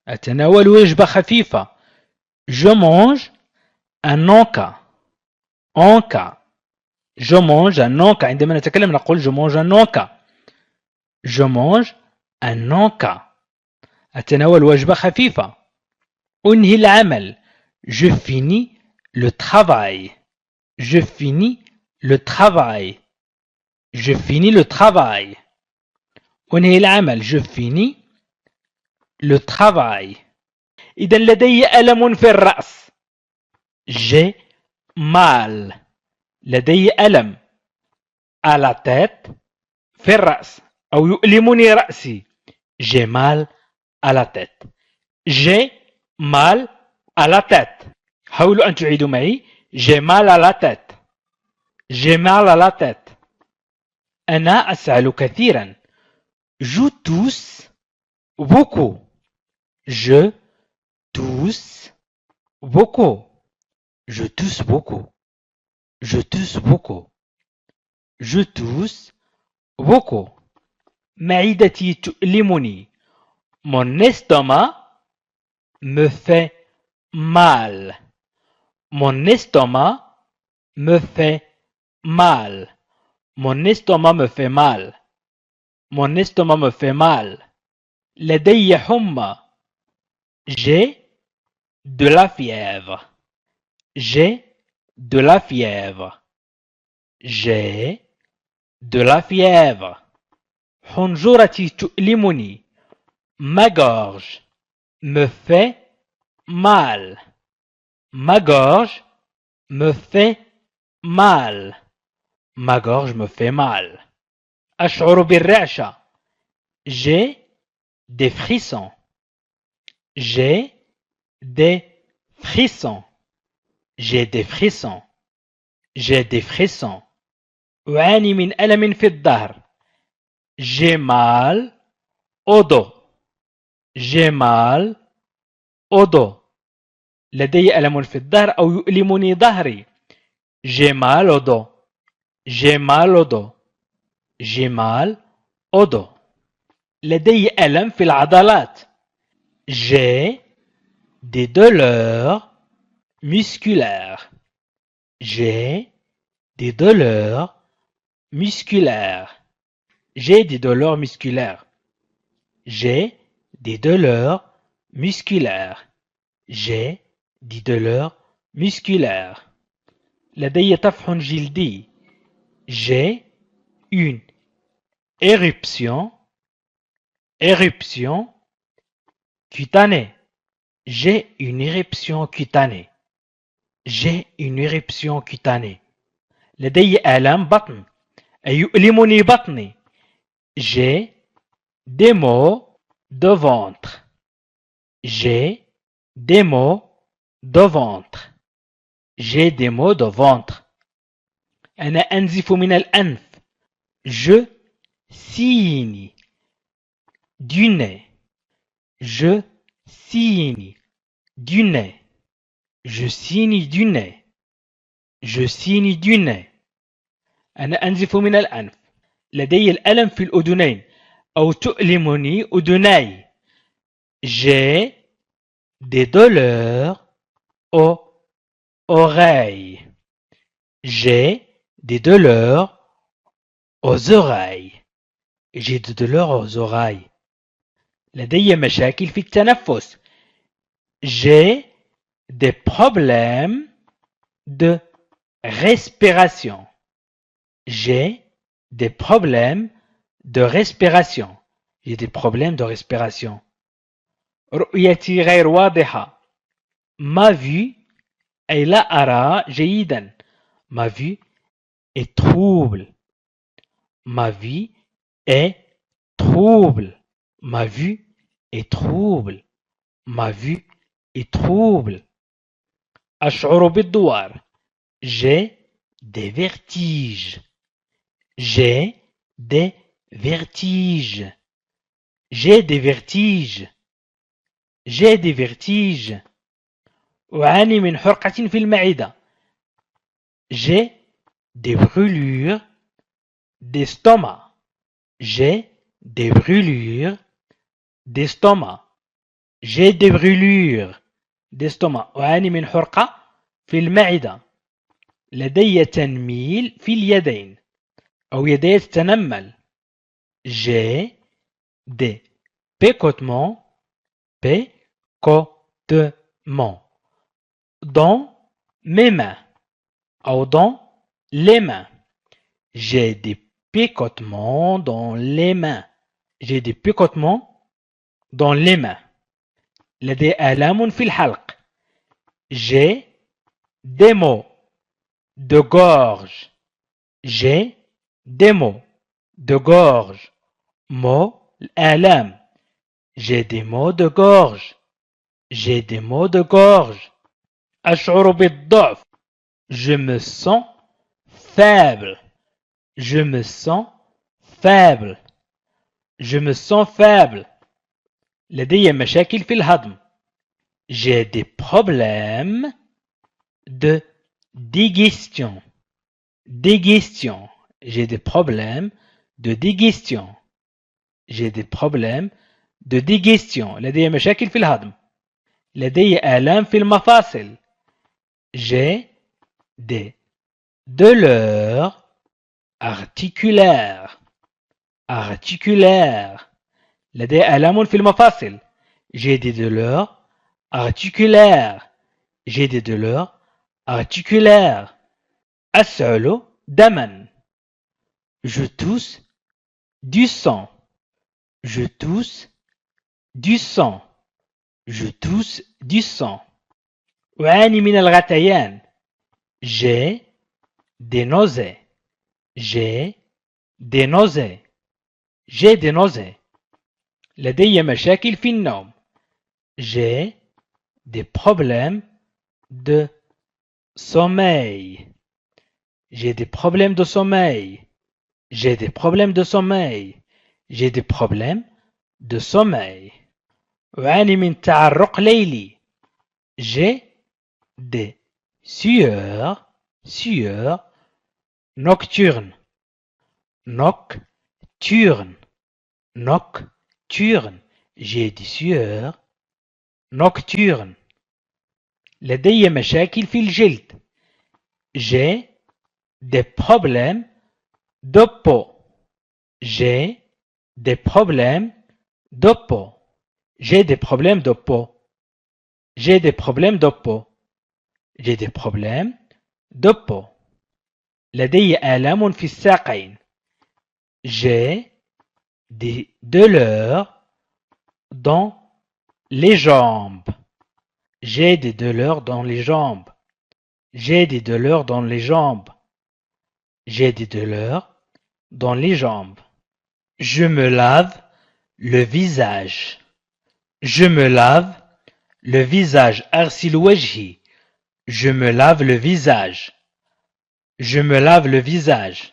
أتناول وجبة خفيفة. Je mange un encas. Encas. Je mange un encas. عندما نتكلم نقول je mange un encas. Je mange un encas. أتناول وجبة خفيفة. أنهي العمل. Je finis le travail. Je finis le travail. Je finis le travail. أنهي العمل. Je finis le travail. إذا لدي ألم في الرأس. J'ai mal. لدي ألم à la tête في الرأس أو يؤلمني رأسي. J'ai mal à la tête. J'ai mal à la tête. حاولوا أن تعيدوا معي. J'ai mal à la tête. J'ai mal à la tête. أنا أسعل كثيرا. Je tousse beaucoup. Je tousse beaucoup. Je tousse beaucoup. Je tousse beaucoup. Je tousse beaucoup. معدتي تؤلمني. Mon estomac me fait mal. Mon estomac me fait mal. Mon estomac me fait mal. Mon estomac me fait mal. لدي حمى. J'ai de la fièvre. J'ai de la fièvre. J'ai de la fièvre. حنجرتي تؤلمني. Ma gorge me fait mal. Ma gorge me fait mal. Ma gorge me fait mal. أشعر بالرعشة. J'ai des frissons. J'ai des frissons. J'ai des frissons. J'ai des frissons. أعاني من ألم في الظهر. J'ai mal au dos. J'ai mal au dos. لدي ألم في الظهر أو يؤلمني ظهري. J'ai mal au dos. J'ai mal au dos. J'ai mal au dos. لدي ألم في العضلات. J'ai des douleurs musculaires. J'ai des douleurs musculaires. J'ai des douleurs musculaires. J'ai des douleurs musculaires. J'ai des douleurs musculaires. لدي طفح جلدي. J'ai une éruption cutanée. J'ai une éruption cutanée. J'ai une éruption cutanée. لدي آلام بطن. أي يؤلمني بطني. J'ai des maux de ventre. J'ai des maux de ventre. J'ai des maux de ventre. أنا أنزف من الأنف. Je signe du nez. Je signe du nez. Je signe du nez. Je signe du nez. أنا أنزف من الأنف. لدي الألم في الأذنين أو تؤلمني أذناي. J'ai des douleurs aux oreilles. J'ai des douleurs aux oreilles. J'ai des douleurs aux oreilles. لدي مشاكل في التنفس. J'ai des problèmes de respiration. J'ai des problèmes de respiration. J'ai des problèmes de respiration. رؤيتي غير واضحة. Ma vue أي لا أرى جيدا. Ma vue est trouble. Ma vue est trouble. Ma vue est trouble. Ma vue est trouble. أشعر بالدوار. J'ai des vertiges. J'ai des vertiges. J'ai des vertiges. J'ai des vertiges. أعاني من حرقة في المعدة. J'ai des brûlures d'estomac. J'ai des brûlures d'estomac. J'ai des brûlures d'estomac. أعاني من حرقة في المعدة. لدي تنميل في اليدين أو يدي تتنمل. J'ai des picotements dans mes mains ou dans les mains. J'ai des picotements dans les mains. J'ai des picotements dans les mains. لدي آلام في الحلق. J'ai des maux de gorge. J'ai des maux de gorge. Maux, الآلام. J'ai des maux de gorge. J'ai des maux de gorge. أشعر بالضعف. Je me sens faible. Je me sens faible. Je me sens faible. لدي مشاكل في الهضم. J'ai des problèmes de digestion. Digestion. J'ai des problèmes de digestion. J'ai des problèmes de digestion. لدي مشاكل في الهضم. لدي آلام في المفاصل. J'ai des douleurs articulaires. Articulaires. لدي آلام في المفاصل. J'ai des douleurs articulaires. J'ai des douleurs articulaires. أسعل دما. Je tousse du sang. Je tousse du sang. Je tousse du sang. أعاني من الغثيان. J'ai des nausées. J'ai des nausées. J'ai des nausées. لدي مشاكل في النوم. J'ai des problèmes de sommeil. J'ai des problèmes de sommeil. J'ai des problèmes de sommeil. J'ai des problèmes de sommeil. أعاني من تعرق ليلي. J'ai des sueurs nocturnes. Nocturnes. Nocturnes. J'ai des sueurs nocturnes. لدي مشاكل في الجلد. J'ai des problèmes de peau. J'ai des problèmes de peau. J'ai des problèmes de peau. J'ai des problèmes de peau. J'ai des problèmes de peau. لدي آلام في الساقين. J'ai des douleurs dans les jambes. J'ai des douleurs dans les jambes. J'ai des douleurs dans les jambes. J'ai des douleurs dans les jambes. Je me lave le visage. Je me lave le visage. أغسل وجهي. Je me lave le visage. Je me lave le visage.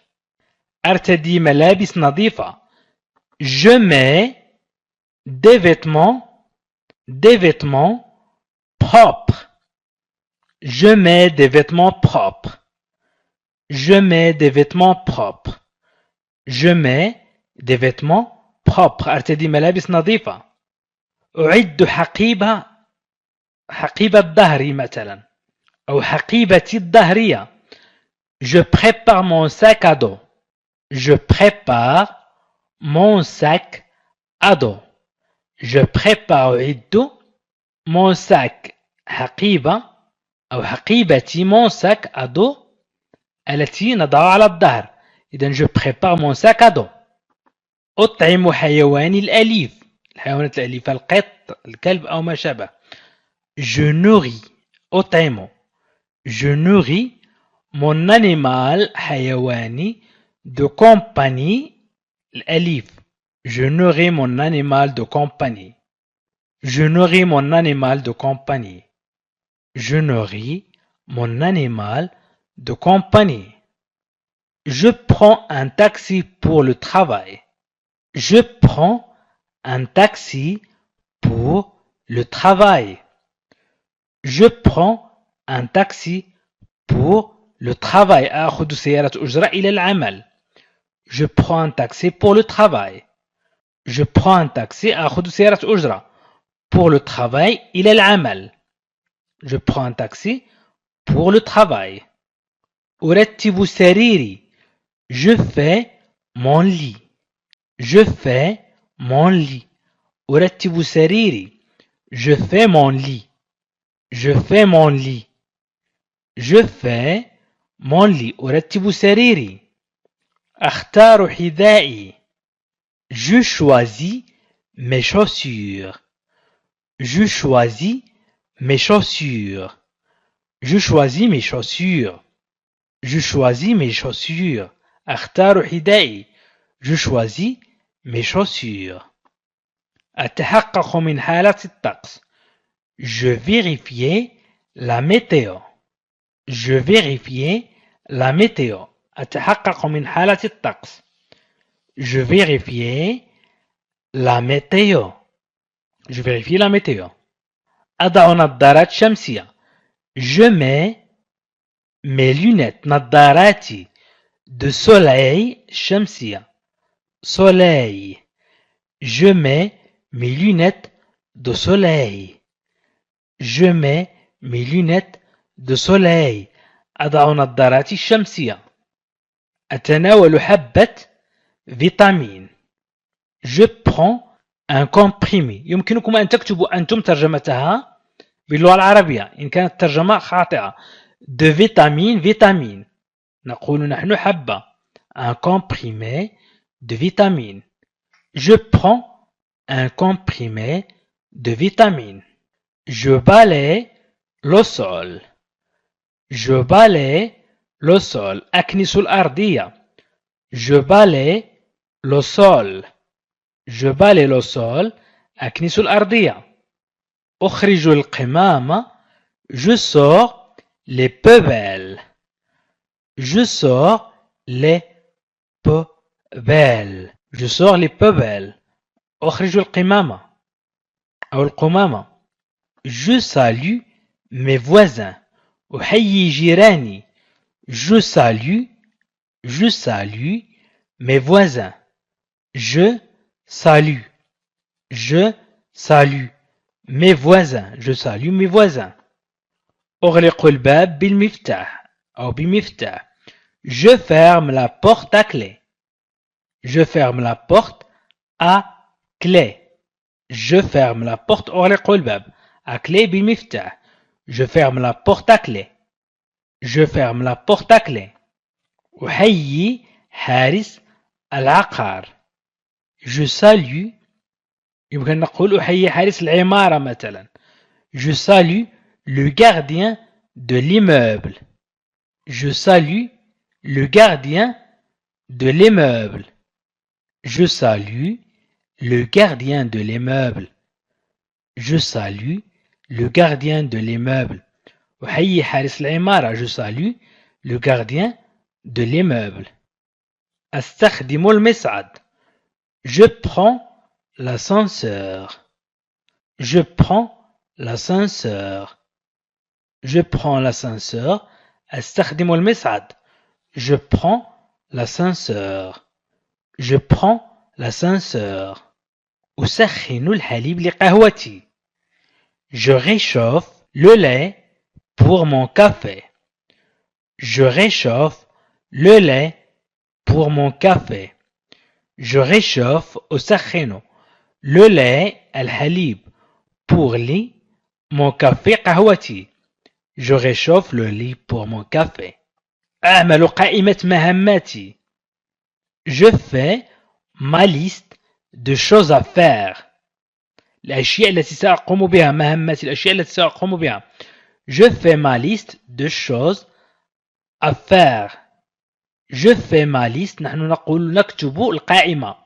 أرتدي ملابس نظيفة. Je mets des vêtements propres. Je mets des vêtements propres. Je mets des vêtements propres. Je mets des vêtements propres. أرتدي ملابس نظيفة. أعد حقيبة ظهري مثلا أو حقيبتي الظهرية. Je prépare mon sac à dos. Je prépare mon sac à dos. Je prépare أعد mon sac حقيبة أو حقيبتي mon sac à dos التي نضعها على الظهر. إذن je prépare mon sac à dos. أطعم حيواني الأليف. الحيوانات الأليفة القط الكلب أو ما شابه. Je nourris أطعم. Je nourris mon animal حيواني de compagnie الأليف. Je nourris mon animal de compagnie. Je nourris mon animal de compagnie. Je nourris mon animal de compagnie. Je prends un taxi pour le travail. Je prends un taxi pour le travail. Je prends un taxi pour le travail. آخذ سيارة أجرة إلى العمل. Je prends un taxi pour le travail. Je prends un taxi. آخذ سيارة أجرة pour le travail إلى العمل. Je prends un taxi pour le travail. أرتب سريري. Je fais mon lit. Je fais mon lit. أرتب سريري. Je fais mon lit. Je fais mon lit. Je fais mon lit. أرتب سريري. أختار حذائي. Je choisis mes chaussures. Je choisis mes chaussures. Je choisis mes chaussures. Je choisis mes chaussures. أختار حذائي. Je choisis mes chaussures. أتحقق من حالة الطقس. Je vérifiais la météo. Je vérifiais la météo. أتحقق من حالة الطقس. Je vérifiais la météo. Je vérifie la météo. أضع نظارات شمسية. Je mets mes lunettes نظاراتي de soleil شمسية. Soleil. Je mets mes lunettes de soleil. Je mets mes lunettes de soleil. أضع نظاراتي الشمسية. أتناول حبة فيتامين. Je prends un comprimé. يمكنكم أن تكتبوا أنتم ترجمتها باللغة العربية إن كانت ترجمة خاطئة. De vitamine, vitamine. نقول نحن حبة. Un comprimé de vitamine. Je prends un comprimé de vitamine. Je balaye le sol. Je balaye le sol. أكنس الأرضية. Je balaye le sol. Je balaye le sol. أكنس الأرضية. أخرج القمامة. Je sors les poubelles. Je sors les poubelles. Je sors les poubelles. أخرج القمامة أو القمامة. Je salue mes voisins. أحيي جيراني. Je salue mes voisins. Je salue mes voisins. Je salue mes voisins. أغلق الباب بالمفتاح أو بمفتاح. Je ferme la porte à clé. Je ferme la porte à clé. Je ferme la porte. أغلق الباب à clé بالمفتاح. Je ferme la porte à clé. Je ferme la porte à clé. أحيي حارس العقار. Je salue. يمكن نقول أحيي حارس العمارة مثلا. Je salue le gardien de l'immeuble. Je salue le gardien de l'immeuble. Je salue le gardien de l'immeuble. Je salue le gardien de l'immeuble. أحيي حارس العمارة. Je salue le gardien de l'immeuble. أستخدم المصعد. Je prends l'ascenseur. Je prends l'ascenseur. Je prends l'ascenseur. أستخدم المصعد. Je prends l'ascenseur. Je prends l'ascenseur. أسخن الحليب لقهوتي. Je réchauffe le lait pour mon café. Je réchauffe le lait pour mon café. Je réchauffe أسخن le lait الحليب pour لي mon café قهوتي. Je réchauffe le lit pour mon café. أعمل قائمة مهماتي. Je fais ma liste de choses à faire. الأشياء التي سأقوم بها. مهماتي الأشياء التي سأقوم بها. Je fais ma liste de choses à faire. Je fais ma liste. نحن نقول نكتب القائمة.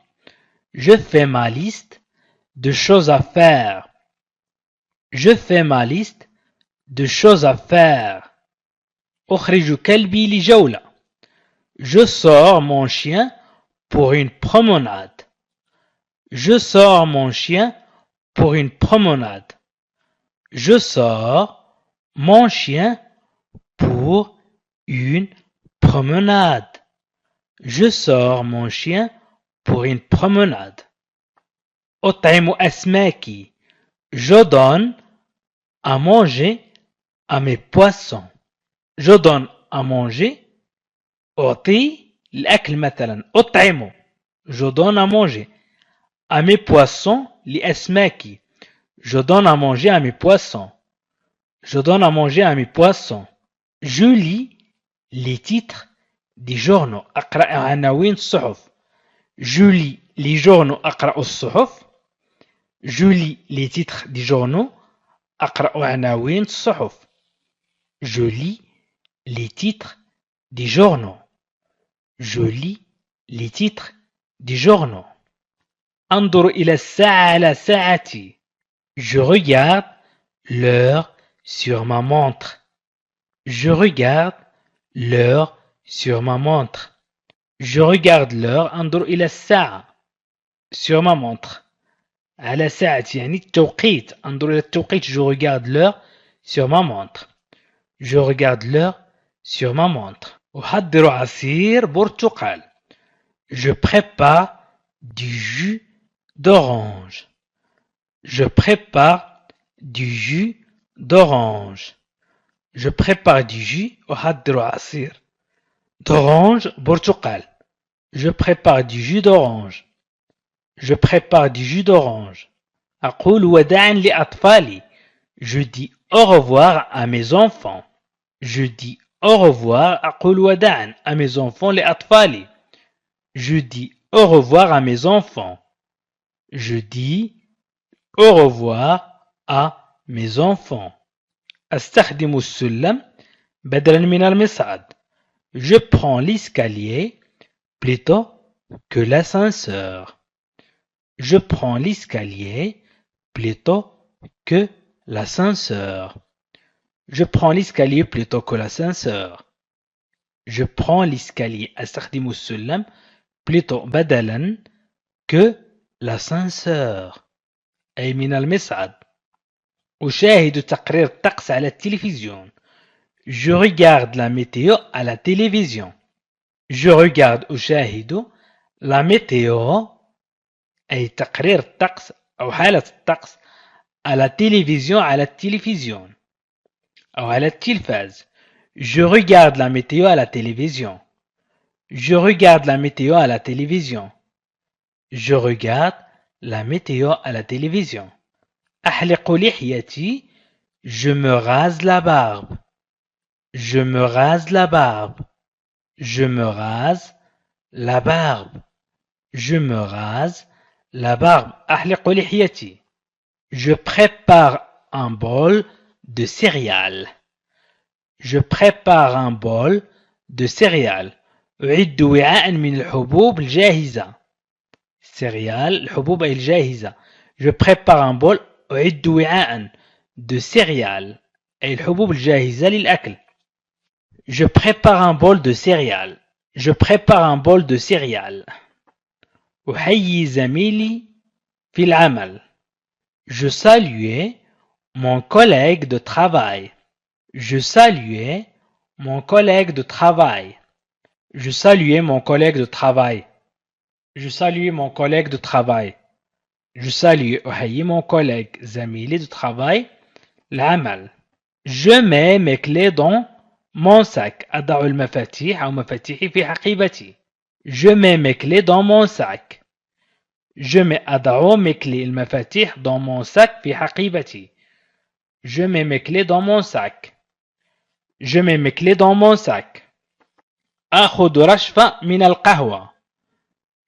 Je fais ma liste de choses à faire. Je fais ma liste de choses à faire. أخرج كلبي لجولة. Je sors mon chien pour une promenade. Je sors mon chien pour une promenade. Je sors mon chien pour une promenade. Je sors mon chien pour une promenade. أطعم أسماكي. Je donne à manger à mes poissons. Je donne à manger. أعطي الأكل مثلا أطعمه. Je donne à manger à mes poissons لأسماكي. Je donne à manger à mes poissons. Je donne à manger à mes poissons. Je lis les titres des journaux. أقرأ عناوين الصحف. Je lis les journaux. أقرأ الصحف. Je lis les titres des journaux. أقرأ عناوين الصحف. Je lis les titres des journaux. Je lis les titres des journaux. أنظر إلى الساعة على ساعتي. Je regarde l'heure sur ma montre. Je regarde l'heure sur ma montre. Je regarde l'heure. أنظر إلى الساعة sur ma montre. على ساعتي يعني التوقيت. أنظر إلى التوقيت. Je regarde l'heure sur ma montre. Je regarde l'heure sur ma montre. أحضر عصير برتقال. Je prépare du jus d'orange. Je prépare du jus d'orange. Je prépare du jus أحضر عصير d'orange برتقال. Je prépare du jus d'orange. Je prépare du jus d'orange. أقول وداعا لأطفالي. Je dis au revoir à mes enfants. Je dis au revoir. أقول وداعا à mes enfants لأطفالي. Je dis au revoir à mes enfants. Je dis au revoir à mes enfants. أستخدم السلم بدلا من المصعد. Je prends l'escalier plutôt que l'ascenseur. Je prends l'escalier plutôt que l'ascenseur. Je prends l'escalier plutôt que l'ascenseur. Je prends l'escalier أستخدم السلم plutôt بدلا que l'ascenseur أي من المصعد. أشاهد تقرير الطقس على التلفزيون. Je regarde la météo à la télévision. Je regarde أشاهد la météo أي تقرير الطقس أو حالة الطقس à la télévision على التلفزيون أو على التلفاز. Je regarde la météo à la télévision. Je regarde la météo à la télévision. Je regarde la météo à la télévision. أحلق لحيتي. Je me rase la barbe. Je me rase la barbe. Je me rase la barbe. Je me rase la barbe. أحلق لحيتي. Je prépare un bol de céréales. Je prépare un bol de céréales. أعد وعاء من الحبوب الجاهزة. céréales الحبوب الجاهزة. Je prépare un bol. أعد وعاء de céréales أي الحبوب الجاهزة للأكل. Je prépare un bol de céréales. Je prépare un bol de céréales. أحيي زميلي في العمل. Je saluais mon collègue de travail. Je saluais mon collègue de travail. Je saluais mon collègue de travail. Je saluais mon collègue de travail. Je salue أحيي mon collègue زميلي de travail العمل. Je mets mes clés dans mon sac. أضع المفاتيح أو مفاتيحي في حقيبتي. Je mets mes clés dans mon sac. Je mets أضع mes clés المفاتيح dans mon sac في حقيبتي. Je mets mes clés dans mon sac. Je mets mes clés dans mon sac. أخذ رشفة من القهوة.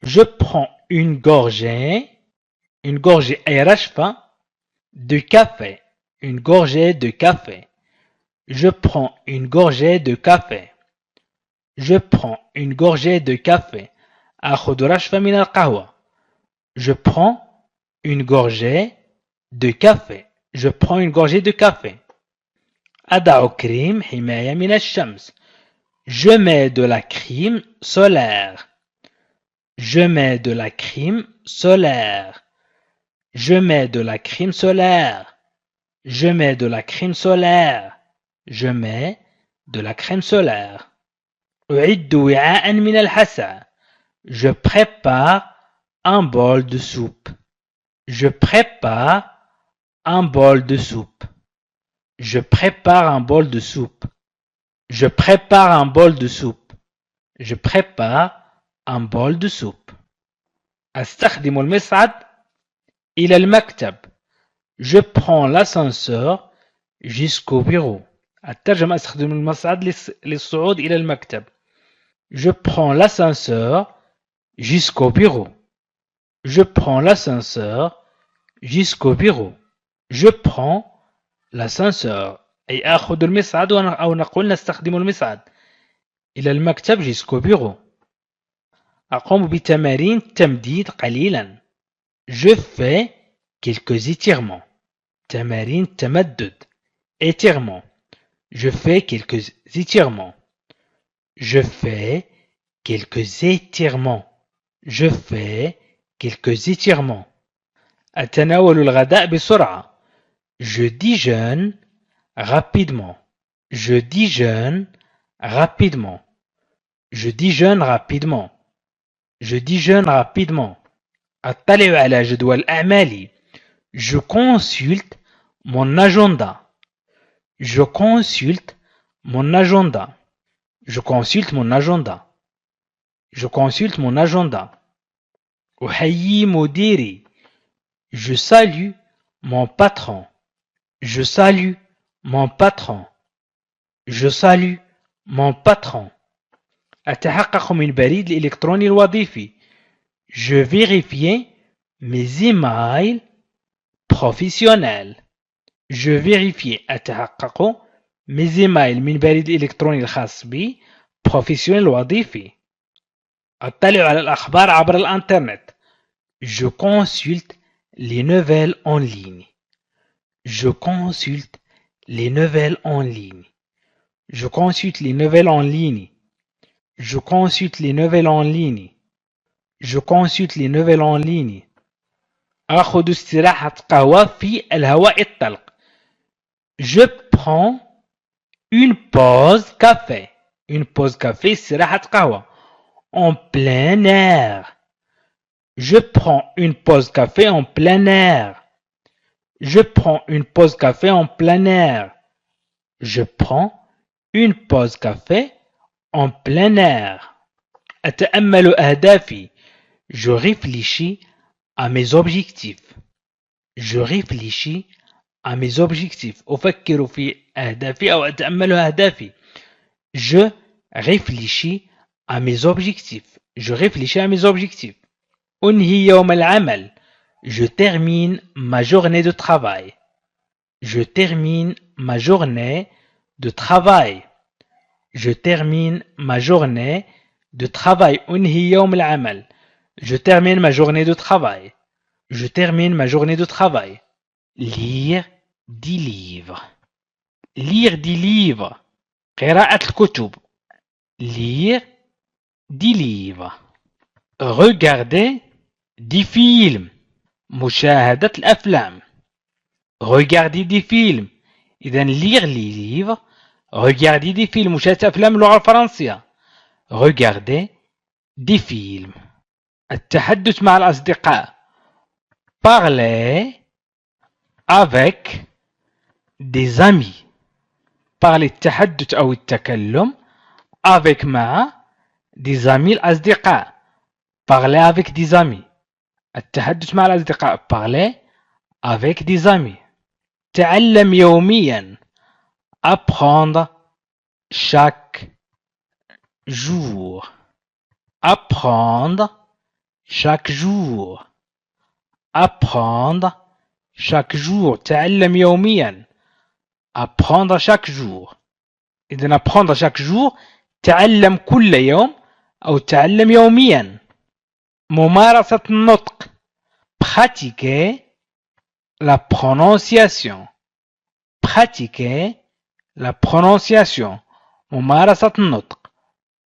Je prends une gorgée أي رشفة de café. Une gorgée de café. Je prends une gorgée de café. Je prends une gorgée de café. أخذ رشفة من القهوة. Je prends une gorgée de café. Je prends une gorgée de café. أضع كريم حماية من الشمس. Je mets de la crème solaire. Je mets de la crème solaire. Je mets de la crème solaire. Je mets de la crème solaire. Je mets de la crème solaire. أعد وعاء من الحساء. Je prépare un bol de soupe. Je prépare un bol de soupe. Je prépare un bol de soupe. Je prépare un bol de soupe. Je prépare un bol de soupe. أستخدم المصعد إلى المكتب. Je prends l'ascenseur jusqu'au bureau. الترجمة أستخدم المصعد للصعود إلى المكتب. Je prends l'ascenseur jusqu'au bureau. Je prends l'ascenseur jusqu'au bureau. Je prends l'ascenseur أي آخذ المصعد أو نقول نستخدم المصعد إلى المكتب jusqu'au bureau. أقوم بتمارين تمديد قليلا. Je fais quelques étirements. تمارين تمدد étirements. Je fais quelques étirements. Je fais quelques étirements. Je fais quelques étirements. أتناول الغداء بسرعة. Je déjeune rapidement. Je déjeune rapidement. Je déjeune rapidement. Je déjeune rapidement. أطلع على جدول أعمالي. Je consulte mon agenda. Je consulte mon agenda. Je consulte mon agenda. Je consulte mon agenda. أحيي مديري. Je salue mon patron. Je salue mon patron. Je salue mon patron. أتحقق من بريد الإلكتروني الوظيفي. Je vérifie mes emails professionnels. Je vérifie أتحقق mes emails من بريد الإلكتروني الخاص بي professionnel وظيفي. أطلع على الأخبار عبر الإنترنت. Je consulte les nouvelles en ligne. Je consulte les nouvelles en ligne. Je consulte les nouvelles en ligne. Je consulte les nouvelles en ligne. Je consulte les nouvelles en ligne. أخذ استراحة قهوة في الهواء الطلق. Je prends une pause café. Une pause café استراحة قهوة. En plein air. Je prends une pause café en plein air. Je prends une pause café en plein air. Je prends une pause café en plein air. أتأمل أهدافي. Je réfléchis à mes objectifs. Je réfléchis à mes objectifs. أفكر في أهدافي أو أتأمل أهدافي. Je réfléchis à mes objectifs. Je réfléchis à mes objectifs. أنهي يوم العمل. Je termine ma journée de travail. Je termine ma journée de travail. Je termine ma journée de travail. أنهي يوم العمل. Je termine ma journée de travail. Je termine ma journée de travail. Lire des livres. Lire des livres. قراءة الكتب. Lire des livres. Regarder des films. مشاهدة الأفلام. Regarder des films. إذن lire les livres. Regarder des films. مشاهدة أفلام اللغة الفرنسية. Regarder des films. التحدث مع الأصدقاء. Parler avec des amis. Parler التحدث أو التكلم avec مع des amis الأصدقاء. Parler avec des amis. التحدث مع الأصدقاء. Parler avec des amis. تعلم يوميا. Apprendre chaque jour. Apprendre chaque jour. Apprendre chaque jour. تعلم يوميا. Apprendre chaque jour. إذن apprendre chaque jour. تعلم كل يوم أو تعلم يوميا. ممارسة النطق. Pratiquer la prononciation. Pratiquer la prononciation. ممارسة النطق.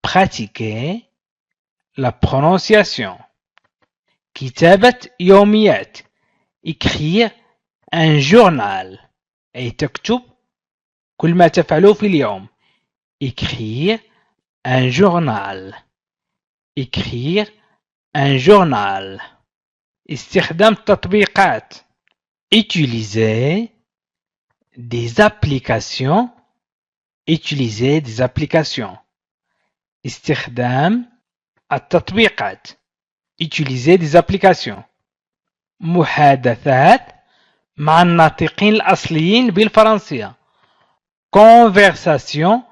Pratiquer la prononciation. كتابة يوميات. Écrire un journal. أي تكتب كل ما تفعله في اليوم. Écrire un journal. Écrire un journal. استخدام التطبيقات. Utiliser des applications. Utiliser des applications. استخدام التطبيقات. Utiliser des applications. محادثات مع الناطقين الأصليين بالفرنسية. Conversation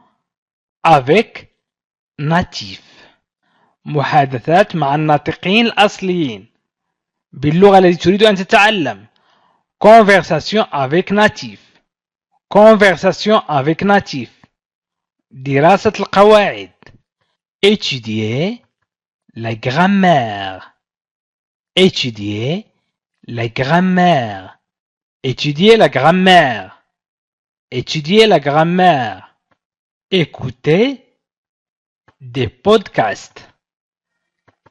avec natif. محادثات مع الناطقين الأصليين باللغة التي تريد أن تتعلم. Conversation avec natif. Conversation avec natif. دراسة القواعد. Étudier la grammaire. Étudier la grammaire. Étudier la grammaire. Étudier la grammaire. Écouter des podcasts.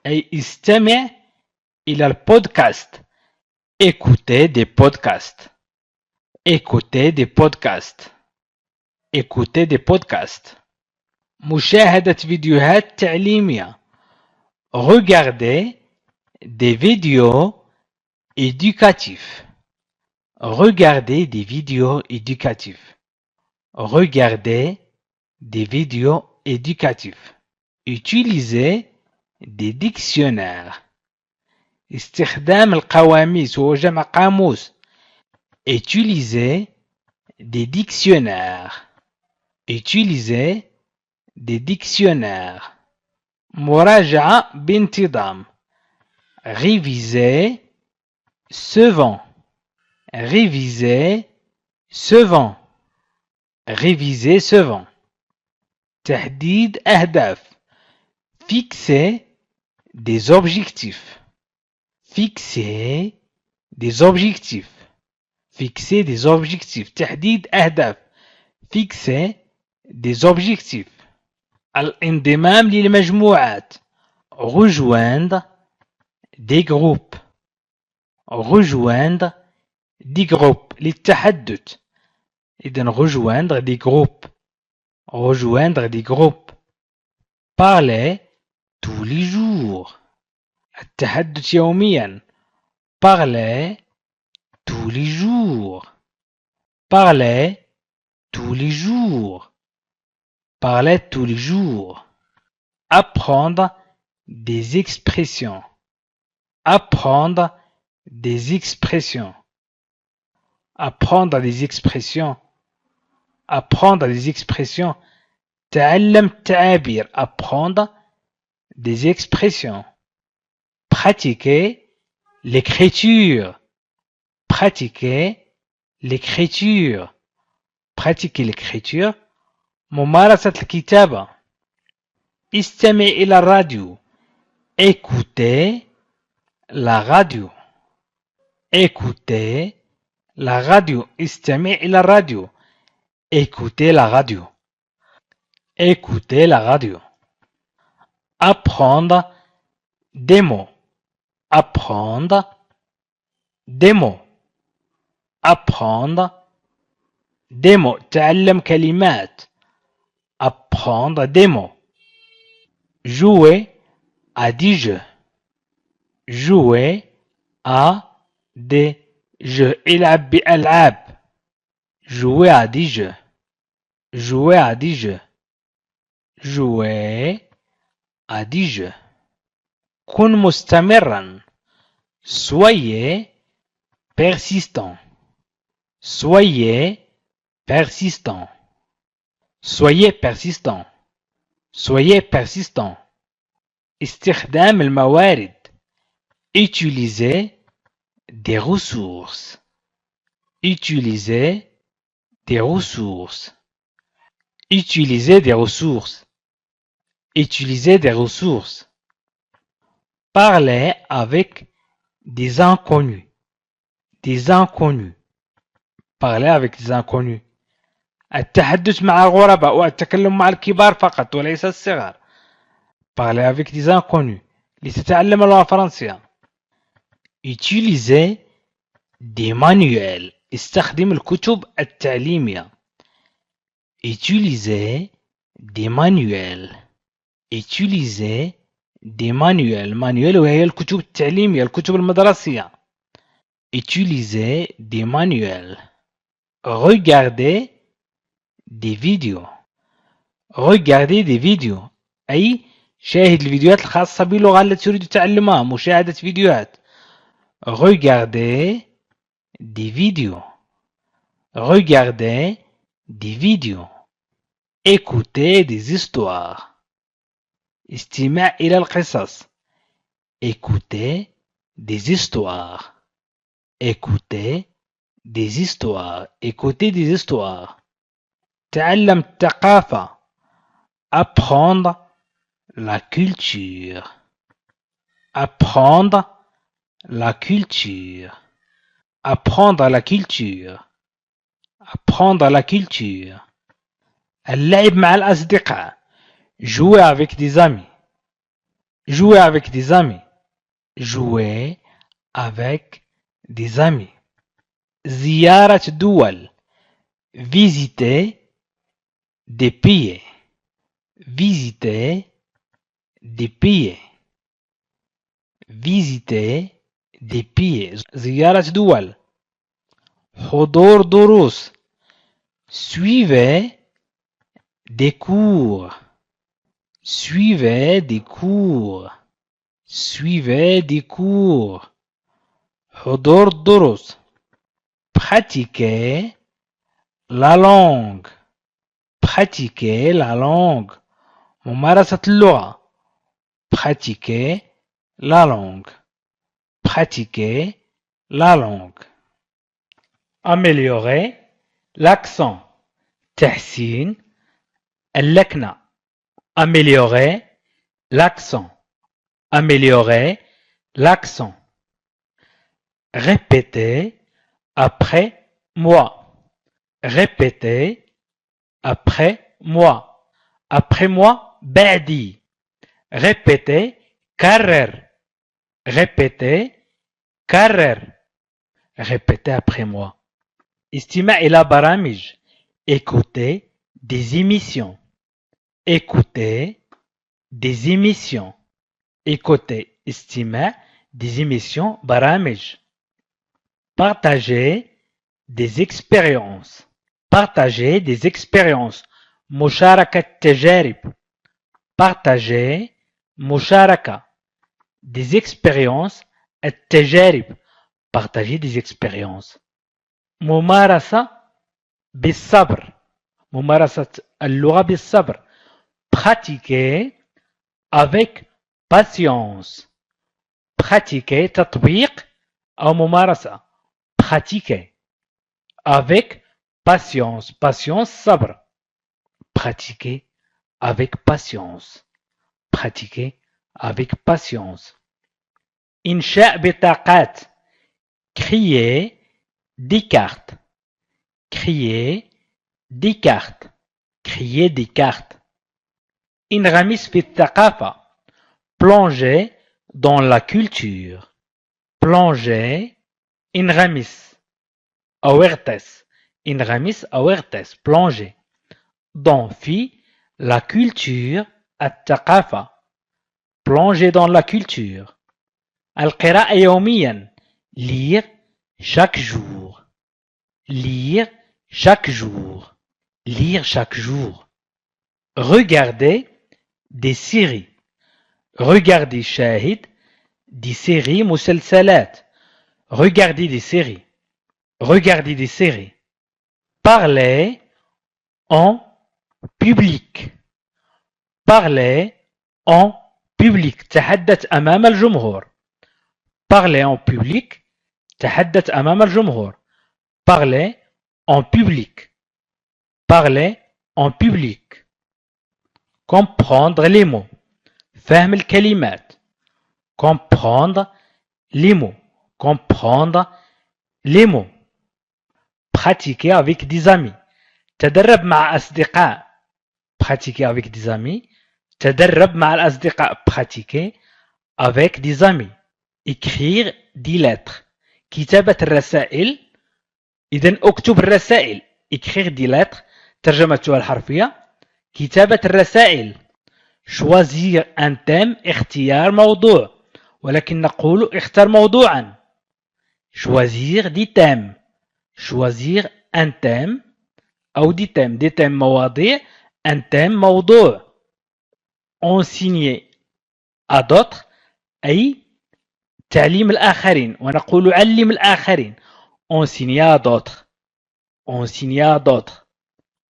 أي استمع إلى البودكاست. Écouter des podcasts. Écouter des podcasts. Écouter des podcasts. مشاهدة فيديوهات تعليمية. Regarder des vidéos éducatifs. Regarder des vidéos éducatifs. Regarder des vidéos éducatifs. Utiliser des dictionnaires. استخدام القواميس هو جمع قاموس. Utiliser des dictionnaires. Utiliser des dictionnaires. مراجعة بانتظام. Réviser souvent. Réviser souvent. Réviser souvent. تحديد أهداف. Fixer des objectifs. Fixer des objectifs. Fixer des objectifs. تحديد أهداف. Fixer des objectifs. الانضمام للمجموعات. Rejoindre des groupes. Rejoindre des groupes. للتحدث. إذن rejoindre des groupes. Rejoindre des groupes. Parler tous les jours. التحدث يوميا. Parler tous les jours. Parler tous les jours. Parler tous les jours. Apprendre des expressions. Apprendre des expressions. Apprendre des expressions. Apprendre des expressions. تعلم التعابير. Apprendre des expressions. Pratiquer l'écriture. Pratiquer l'écriture. Pratiquer l'écriture. ممارسة الكتابة. استمع إلى الراديو. Écouter la radio. Écouter la radio. استمع إلى الراديو. Écouter la radio. Écouter la radio. Apprendre des mots. Apprendre des mots. Apprendre des mots. تعلم كلمات. Apprendre des mots. Jouer à des jeux. Jouer à des jeux. العب بألعاب. Jouer à des jeux. Jouer à des jeux. Jouer à des jeux. كن مستمرا. Soyez persistant. Soyez persistant. Soyez persistant. Soyez persistant. استخدام الموارد. Utiliser des ressources. Utiliser des ressources. Utiliser des ressources. Utiliser des ressources. Parler avec des inconnus. Des inconnus. Parler avec des inconnus. التحدث مع الغرباء والتكلم مع الكبار فقط وليس الصغار. Parler avec des inconnus. لتتعلم اللغة الفرنسية. Utiliser des manuels. استخدم الكتب التعليمية. Utiliser des manuels. Utiliser des manuels. manuel وهي الكتب التعليمية الكتب المدرسية. Utiliser des manuels. Regarder des vidéos. Regarder des vidéos أي شاهد الفيديوهات الخاصة باللغة التي تريد تعلمها. مشاهدة فيديوهات. Regarder des vidéos. Regarder des vidéos. Écouter des histoires. استماع إلى القصص. Écouter des histoires. Écouter des histoires. Écouter des histoires. تعلم الثقافة. Apprendre la culture. Apprendre la culture. Apprendre la culture. Apprendre la culture. اللعب مع الأصدقاء. Jouer avec des amis. Jouer avec des amis. Jouer avec des amis. زيارة دول. Visiter des pays. Visiter des pays. Visiter des pays. زيارة دول. حضور دروس. Suivez des cours. Suivez des cours. Suivez des cours. حضور الدروس. Pratiquer la langue. Pratiquer la langue. ممارسة اللغة. Pratiquer la langue. Pratiquer la langue. Améliorer l'accent. تحسين اللكنة. Améliorer l'accent. Améliorer l'accent. Répétez après moi. Répétez après moi. Après moi, بعدي. Répétez, كرر. Répétez, كرر. Répétez après moi. استماع إلى برامج. Écoutez des émissions. Écoutez des émissions. Écoutez استماع des émissions برامج. Partager des expériences. Partager des expériences. مشاركة تجارب. Partager مشاركة des expériences. التجارب. Partager des expériences. ممارسة بالصبر. ممارسة اللغة بالصبر. Pratiquer avec patience. Pratiquer تطبيق أو ممارسة. Pratiquer avec patience. Patience صبر. Pratiquer avec patience. Pratiquer avec patience. إنشاء بطاقات. Créer des cartes. Créer des cartes. Créer des cartes. انغمس في الثقافة. Plonger dans la culture. Plonger. انغمس أو اغتس. انغمس أو اغتس. Plonger. Dans في la culture. الثقافة. Plonger dans la culture. القراءة يوميا. Lire chaque jour. Lire chaque jour. Lire chaque jour. Regarder des séries. Regarder شاهد des séries مسلسلات. Regarder des séries. Regarder des séries. Parler en public. Parler en public. تحدث أمام الجمهور. Parler en public. تحدث أمام الجمهور. Parler en public. Parler en public. Comprendre les mots. فهم الكلمات. Comprendre les mots. Comprendre les mots. Pratiquer avec des amis. تدرب مع أصدقاء. Pratiquer avec des amis. تدرب مع الأصدقاء. Pratiquer avec des amis. Écrire des lettres. كتابة الرسائل. إذن أكتب الرسائل. Écrire des lettres. ترجمتها الحرفية. كتابة الرسائل. Choisir un thème. اختيار موضوع. ولكن نقول اختر موضوعا. choisir des thèmes. choisir un thème أو des thèmes مواضيع un thème موضوع enseigner à d'autres أي تعليم الآخرين ونقول علم الآخرين enseigner à d'autres enseigner à d'autres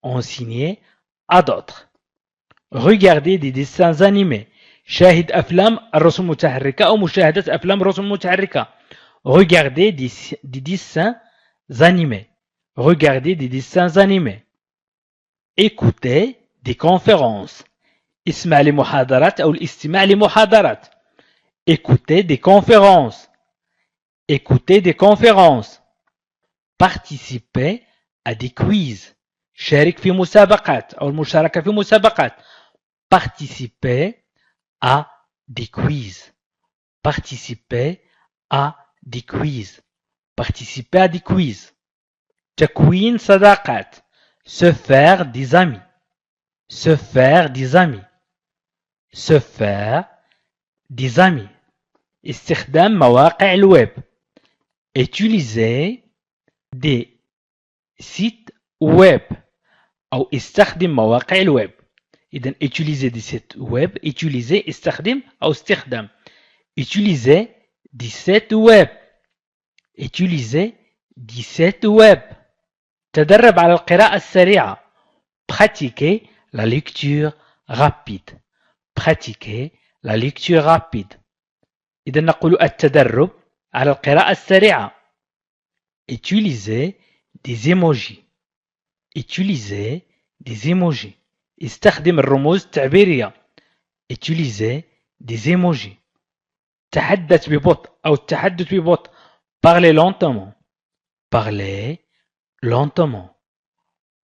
enseigner à d'autres regarder des dessins animés شاهد أفلام الرسوم المتحركة أو مشاهدة أفلام الرسوم المتحركة regarder des dessins animés regarder des dessins animés écouter des conférences اسمع لمحاضرات أو الاستماع لمحاضرات écouter des conférences écouter des conférences participer à des quiz شارك في مسابقات أو المشاركة في مسابقات participer à des quiz participer à des quiz participer à des quiz تكوين صداقات se faire des amis se faire des amis se faire des amis استخدام مواقع الويب utiliser des sites web أو استخدم مواقع الويب إذن utiliser des sites web utiliser استخدم أو استخدام utiliser des sites web utiliser des sites web تدرب على القراءة السريعة pratiquer la lecture rapide pratiquer la lecture rapide إذا نقول التدرب على القراءة السريعة utiliser des emojis utiliser des emojis استخدم الرموز التعبيرية utiliser des emojis تحدث ببطء أو التحدث ببطء parler lentement parler lentement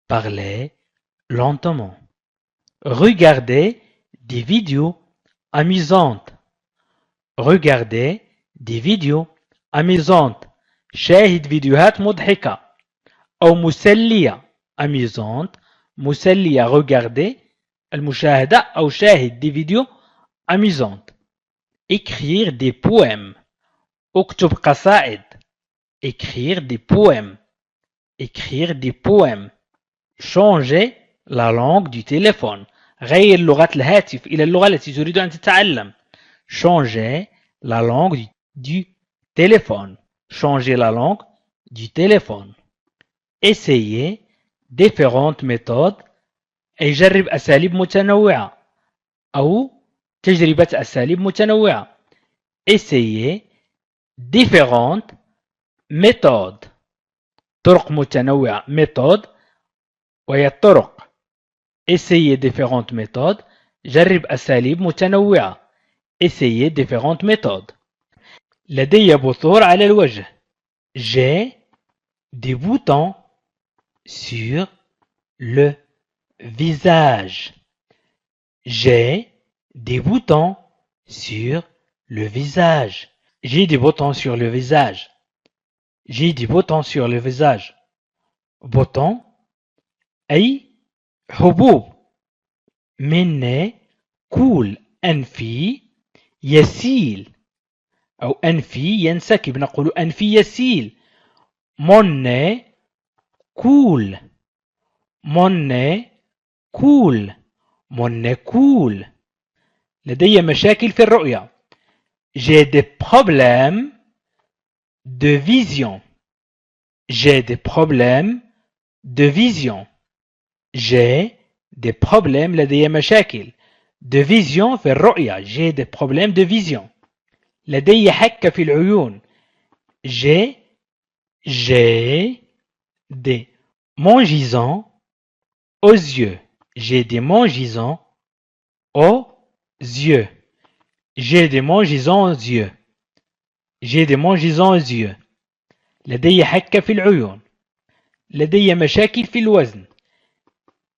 parler lentement regarder des vidéos amusantes regarder des vidéos amusantes شاهد فيديوهات مضحكة أو مسلية amusante مسلية regarder المشاهدة أو شاهد des vidéos amusantes écrire des poèmes اكتب قصائد écrire des poèmes écrire des poèmes changer la langue du téléphone غير لغة الهاتف إلى اللغة التي تريد أن تتعلم changer la langue du téléphone changer la langue du téléphone essayer différentes méthodes أي جرب أساليب متنوعة أو تجربة أساليب متنوعة essayer différentes méthodes طرق متنوعة méthode وهي الطرق essayer différentes méthodes جرب أساليب متنوعة essayer différentes méthodes لدي بثور على الوجه j'ai des boutons sur le visage j'ai des boutons sur le visage j'ai des boutons sur le visage j'ai des boutons sur le visage boutons أي حبوب من كول أنفي يسيل أو أنفي ينسكب نقول أنفي يسيل mon كول mon كول mon كول لدي مشاكل في الرؤية j'ai des problèmes de vision j'ai des problèmes de vision j'ai des problèmes لدي مشاكل de vision في الرؤية j'ai des problèmes de vision لدي حكة في العيون j'ai des mangisons aux yeux j'ai des mangisons aux yeux j'ai des mangisons aux yeux j'ai des mangisons aux yeux لدي حكة في العيون لدي مشاكل في الوزن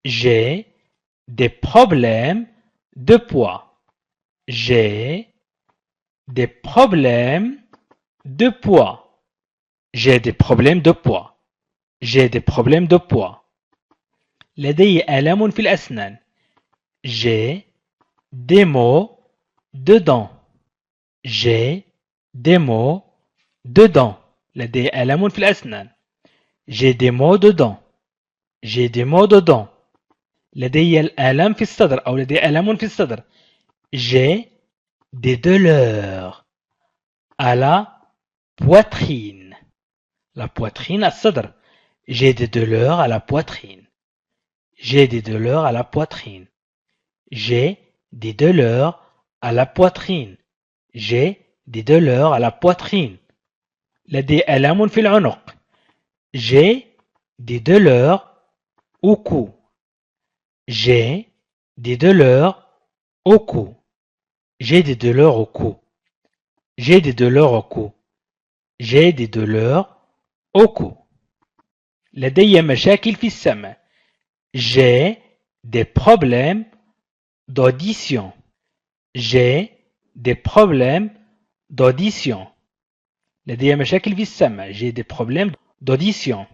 j'ai des problèmes de poids j'ai des problèmes de poids j'ai des problèmes de poids j'ai des problèmes de poids لدي آلام في الأسنان j'ai des maux de dents j'ai des maux de dents لدي آلام في الأسنان. J'ai des maux de dents. J'ai des maux de dents. لدي الآلام في الصدر أو لدي آلام في الصدر. J'ai des douleurs à la poitrine. La poitrine الصدر. J'ai des douleurs à la poitrine. J'ai des douleurs à la poitrine. J'ai des douleurs à la poitrine. J'ai des douleurs à la poitrine. لدي آلام في العنق. J'ai des douleurs au cou. J'ai des douleurs au cou. J'ai des douleurs au cou. J'ai des douleurs au cou. J'ai des douleurs au cou. لدي مشاكل في السمع. J'ai des problèmes d'audition. J'ai des problèmes d'audition. لدي مشاكل في السمع. J'ai des problèmes d'audition.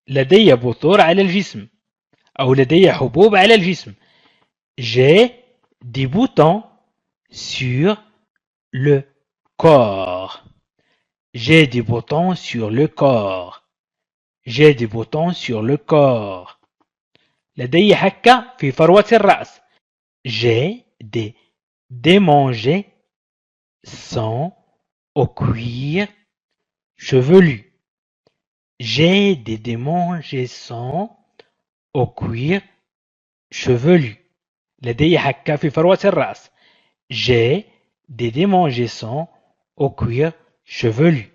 لدي بثور على الجسم أو لدي حبوب على الجسم. J'ai des boutons sur le corps. J'ai des boutons sur le corps. J'ai des boutons sur le corps. لدي حكة في فروة الرأس. J'ai des démangeaisons au cuir chevelu. J'ai des démangeaisons au cuir chevelu. لدي حكة في فروة الرأس. J'ai des démangeaisons au cuir chevelu.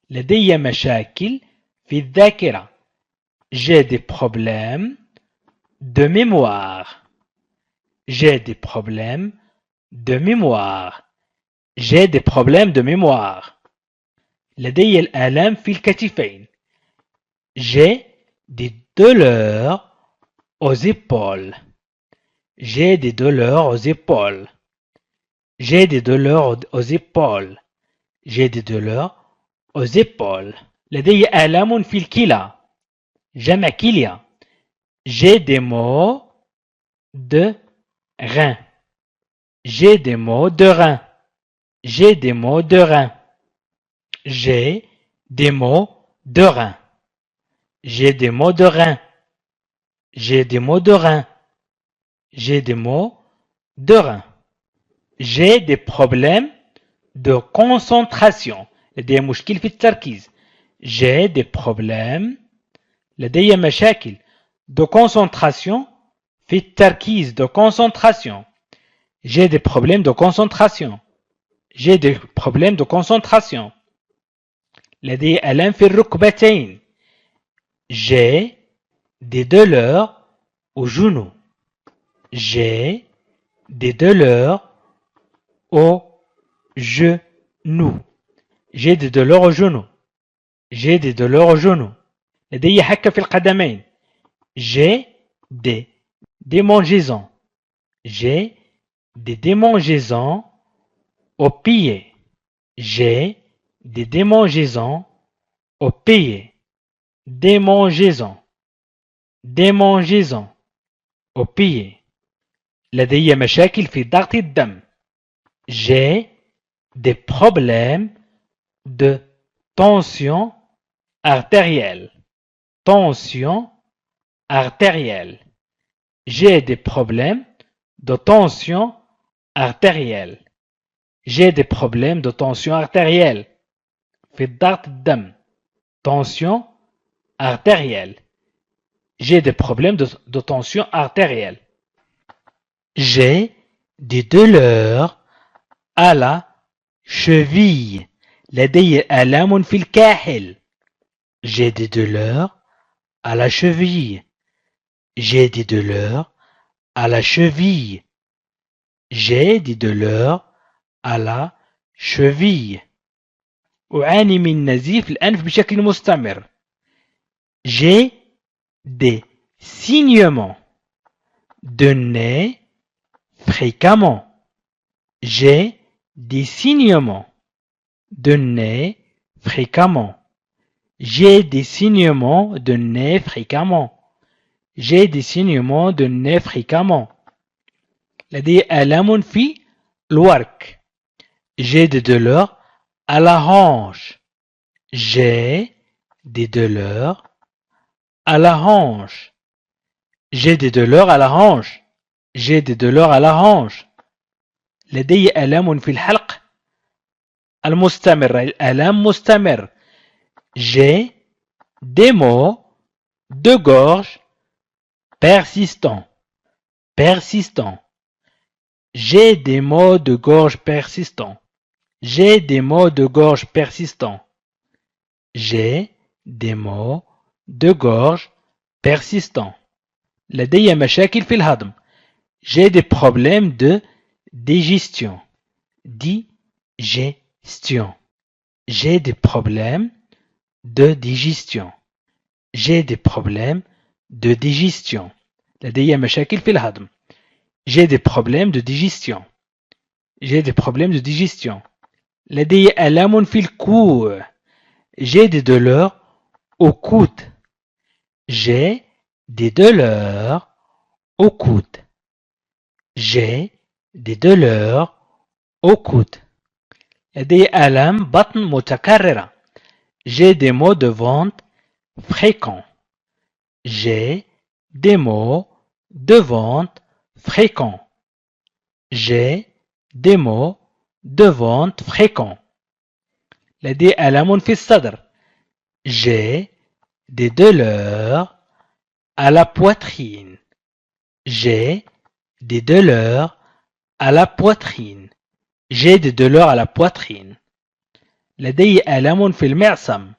لدي مشاكل في الذاكرة. J'ai des problèmes de mémoire. J'ai des problèmes de mémoire. J'ai des problèmes de mémoire. لدي الآلام في الكتفين. J'ai des douleurs aux épaules. J'ai des douleurs aux épaules. J'ai des douleurs aux épaules. J'ai des douleurs aux épaules. لدي آلام في الكلى. جمع كلية. J'ai des maux de rein. J'ai des maux de rein. J'ai des maux de rein. J'ai des maux de rein. J'ai des maux de rein. J'ai des maux de rein. J'ai des maux de rein. J'ai des problèmes de concentration. لدي مشكل في التركيز. J'ai des problèmes. لدي مشاكل de concentration في التركيز de concentration. J'ai des problèmes de concentration. J'ai des problèmes de concentration. لدي ألم في الركبتين. J'ai des douleurs aux genoux. J'ai des douleurs aux genoux. J'ai des douleurs aux genoux. J'ai des douleurs aux genoux. لدي حكة في القدمين. J'ai des démangeaisons. J'ai des démangeaisons aux pieds. J'ai des démangeaisons aux pieds. Démangeaisons. Démangeaisons aux pieds. لدي مشاكل في ضغط الدم. J'ai des problèmes de tension artérielle. Tension artérielle. J'ai des problèmes de tension artérielle. J'ai des problèmes de tension artérielle. في ضغط الدم. Tension artérielle. J'ai des problèmes de tension artérielle. J'ai des douleurs à la cheville. لدي آلام في الكاحل. J'ai des douleurs à la cheville. J'ai des douleurs à la cheville. J'ai des douleurs à la cheville. أعاني من نزيف الأنف بشكل مستمر. J'ai des saignements de nez fréquemment. J'ai des saignements de nez fréquemment. J'ai des saignements de nez fréquemment. J'ai des saignements de nez fréquemment. لدي آلام في الورك. J'ai des douleurs à la hanche. J'ai des douleurs à la hanche. J'ai des douleurs à la hanche. J'ai des douleurs à la hanche. لدي آلام في الحلق المستمر. الآلام مستمر. J'ai des maux de gorge persistants. Persistants. J'ai des maux de gorge persistants. J'ai des maux de gorge persistants. J'ai des maux de gorge persistants. لدي مشاكل في الهضم. J'ai des problèmes de digestion. Digestion. J'ai des problèmes de digestion. J'ai des problèmes de digestion. لدي مشاكل في الهضم. J'ai des problèmes de digestion. J'ai des problèmes de digestion. لدي آلام في الكوع. J'ai des douleurs au coude. J'ai des douleurs au coude. J'ai des douleurs au coude. لدي آلام بطن متكررة. J'ai des maux de ventre fréquents. J'ai des maux de ventre fréquents. J'ai des maux de ventre fréquents. لدي آلام في الصدر. J'ai des douleurs à la poitrine. J'ai des douleurs à la poitrine. J'ai des douleurs à la poitrine. لدي آلام في المعصم.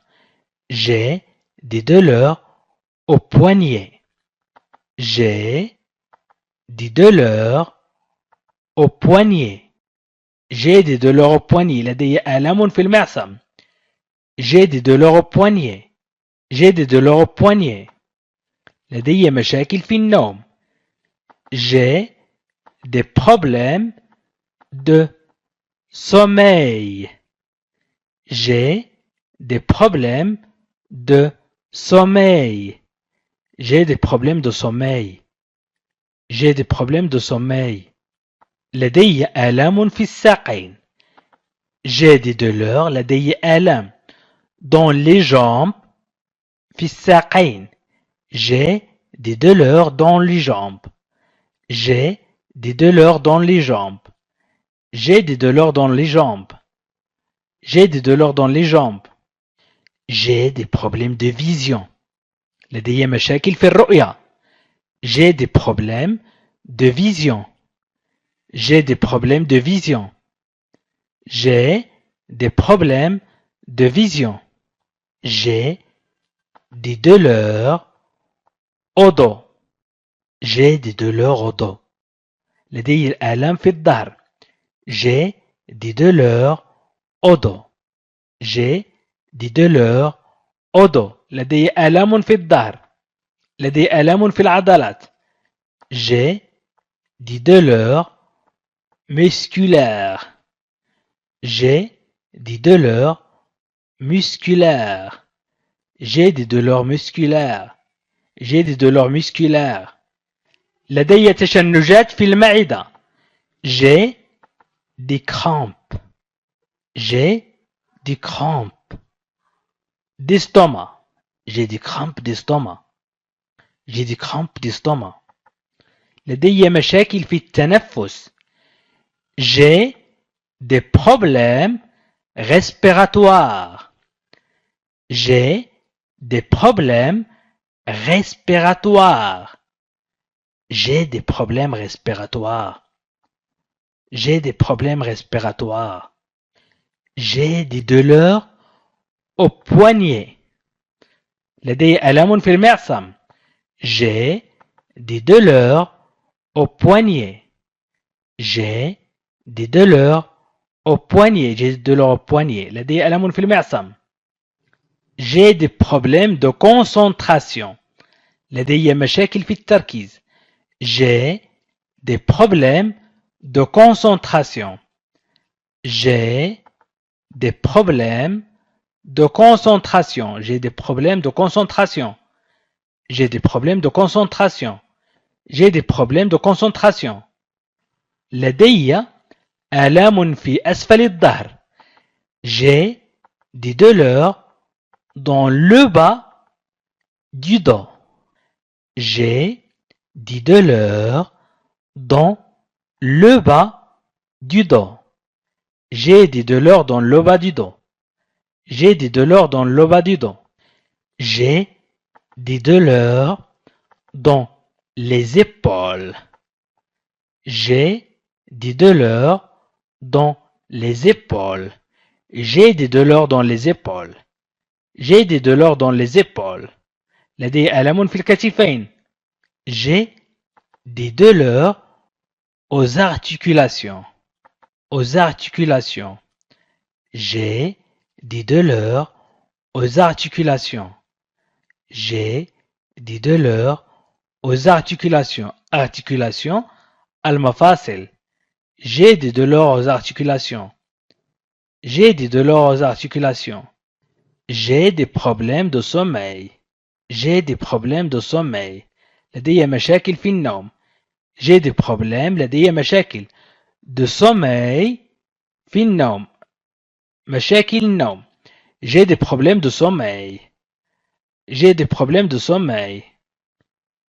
J'ai des douleurs au poignet. J'ai des douleurs au poignet. J'ai des douleurs au poignet. لدي آلام في المعصم. J'ai des douleurs au poignet. J'ai des douleurs au poignet. لدي مشاكل في النوم. J'ai des problèmes de sommeil. J'ai des problèmes de sommeil. J'ai des problèmes de sommeil. J'ai des problèmes de sommeil. لدي آلام في الساقين. J'ai des douleurs. لدي آلام dans les jambes. في الساقين. J'ai des douleurs dans les jambes. J'ai des douleurs dans les jambes. J'ai des douleurs dans les jambes. J'ai des douleurs dans les jambes. J'ai des problèmes de vision. لدي مشاكل في الرؤية. J'ai des problèmes de vision. J'ai des problèmes de vision. J'ai des problèmes de vision. J'ai des douleurs au dos. J'ai des douleurs au dos. لدي الآلام في الظهر. J'ai des douleurs au dos. J'ai des douleurs au dos. لدي آلام في الظهر. لدي آلام في العضلات. J'ai des douleurs musculaires. J'ai des douleurs musculaires. J'ai des douleurs musculaires. J'ai des douleurs musculaires. لدي تشنجات في المعدة. J'ai des crampes. J'ai des crampes d'estomac. J'ai des crampes d'estomac. J'ai des crampes d'estomac. لدي مشاكل في التنفس. J'ai des problèmes respiratoires. J'ai des problèmes respiratoires. J'ai des problèmes respiratoires. J'ai des problèmes respiratoires. J'ai des douleurs au poignet. لدي آلام في المعصم. J'ai des douleurs au poignet. J'ai des douleurs au poignet. J'ai des douleurs au poignet. لدي آلام في المعصم. J'ai des problèmes de concentration. لدي مشاكل في التركيز. J'ai des problèmes de concentration. J'ai des problèmes de concentration. J'ai des problèmes de concentration. J'ai des problèmes de concentration. J'ai des problèmes de concentration. لدي آلام في أسفل الظهر. J'ai des douleurs dans le bas du dos. J'ai des douleurs dans le bas du dos. J'ai des douleurs dans le bas du dos. J'ai des douleurs dans le bas du dos. J'ai des douleurs dans les épaules. J'ai des douleurs dans les épaules. J'ai des douleurs dans les épaules. J'ai des douleurs dans les épaules. لدي ألم في الكتفين. J'ai des douleurs aux articulations. Aux articulations. J'ai des douleurs aux articulations. J'ai des douleurs aux articulations. Articulations, المفاصل. J'ai des douleurs aux articulations. J'ai des douleurs aux articulations. J'ai des problèmes de sommeil. J'ai des problèmes de sommeil. لدي مشاكل في النوم. J'ai des problèmes. لدي مشاكل de sommeil في النوم. مشاكل النوم. J'ai des problèmes de sommeil. J'ai des problèmes de sommeil.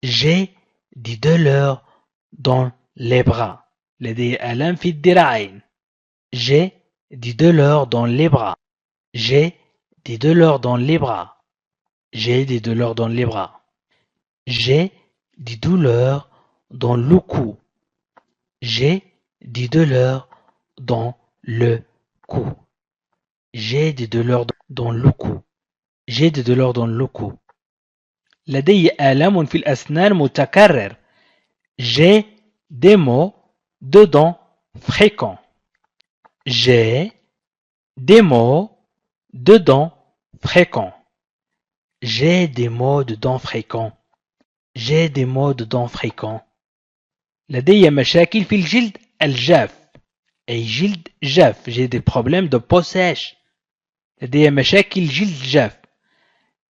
J'ai des douleurs dans les bras. لدي ألم في الذراعين. J'ai des douleurs dans les bras. J'ai des douleurs dans les bras. J'ai des douleurs dans les bras. J'ai des douleurs dans le cou. J'ai des douleurs dans le cou. J'ai des douleurs dans le cou. J'ai des douleurs dans le cou. لدي آلام في الأسنان متكرر. J'ai des maux de dents fréquents. J'ai des maux de dents fréquents. J'ai des maux de dents fréquents. J'ai des maux de dents fréquents. لدي مشاكل في الجلد الجاف. أي جلد جاف. J'ai des problèmes de peau sèche. لدي مشاكل جلد جاف.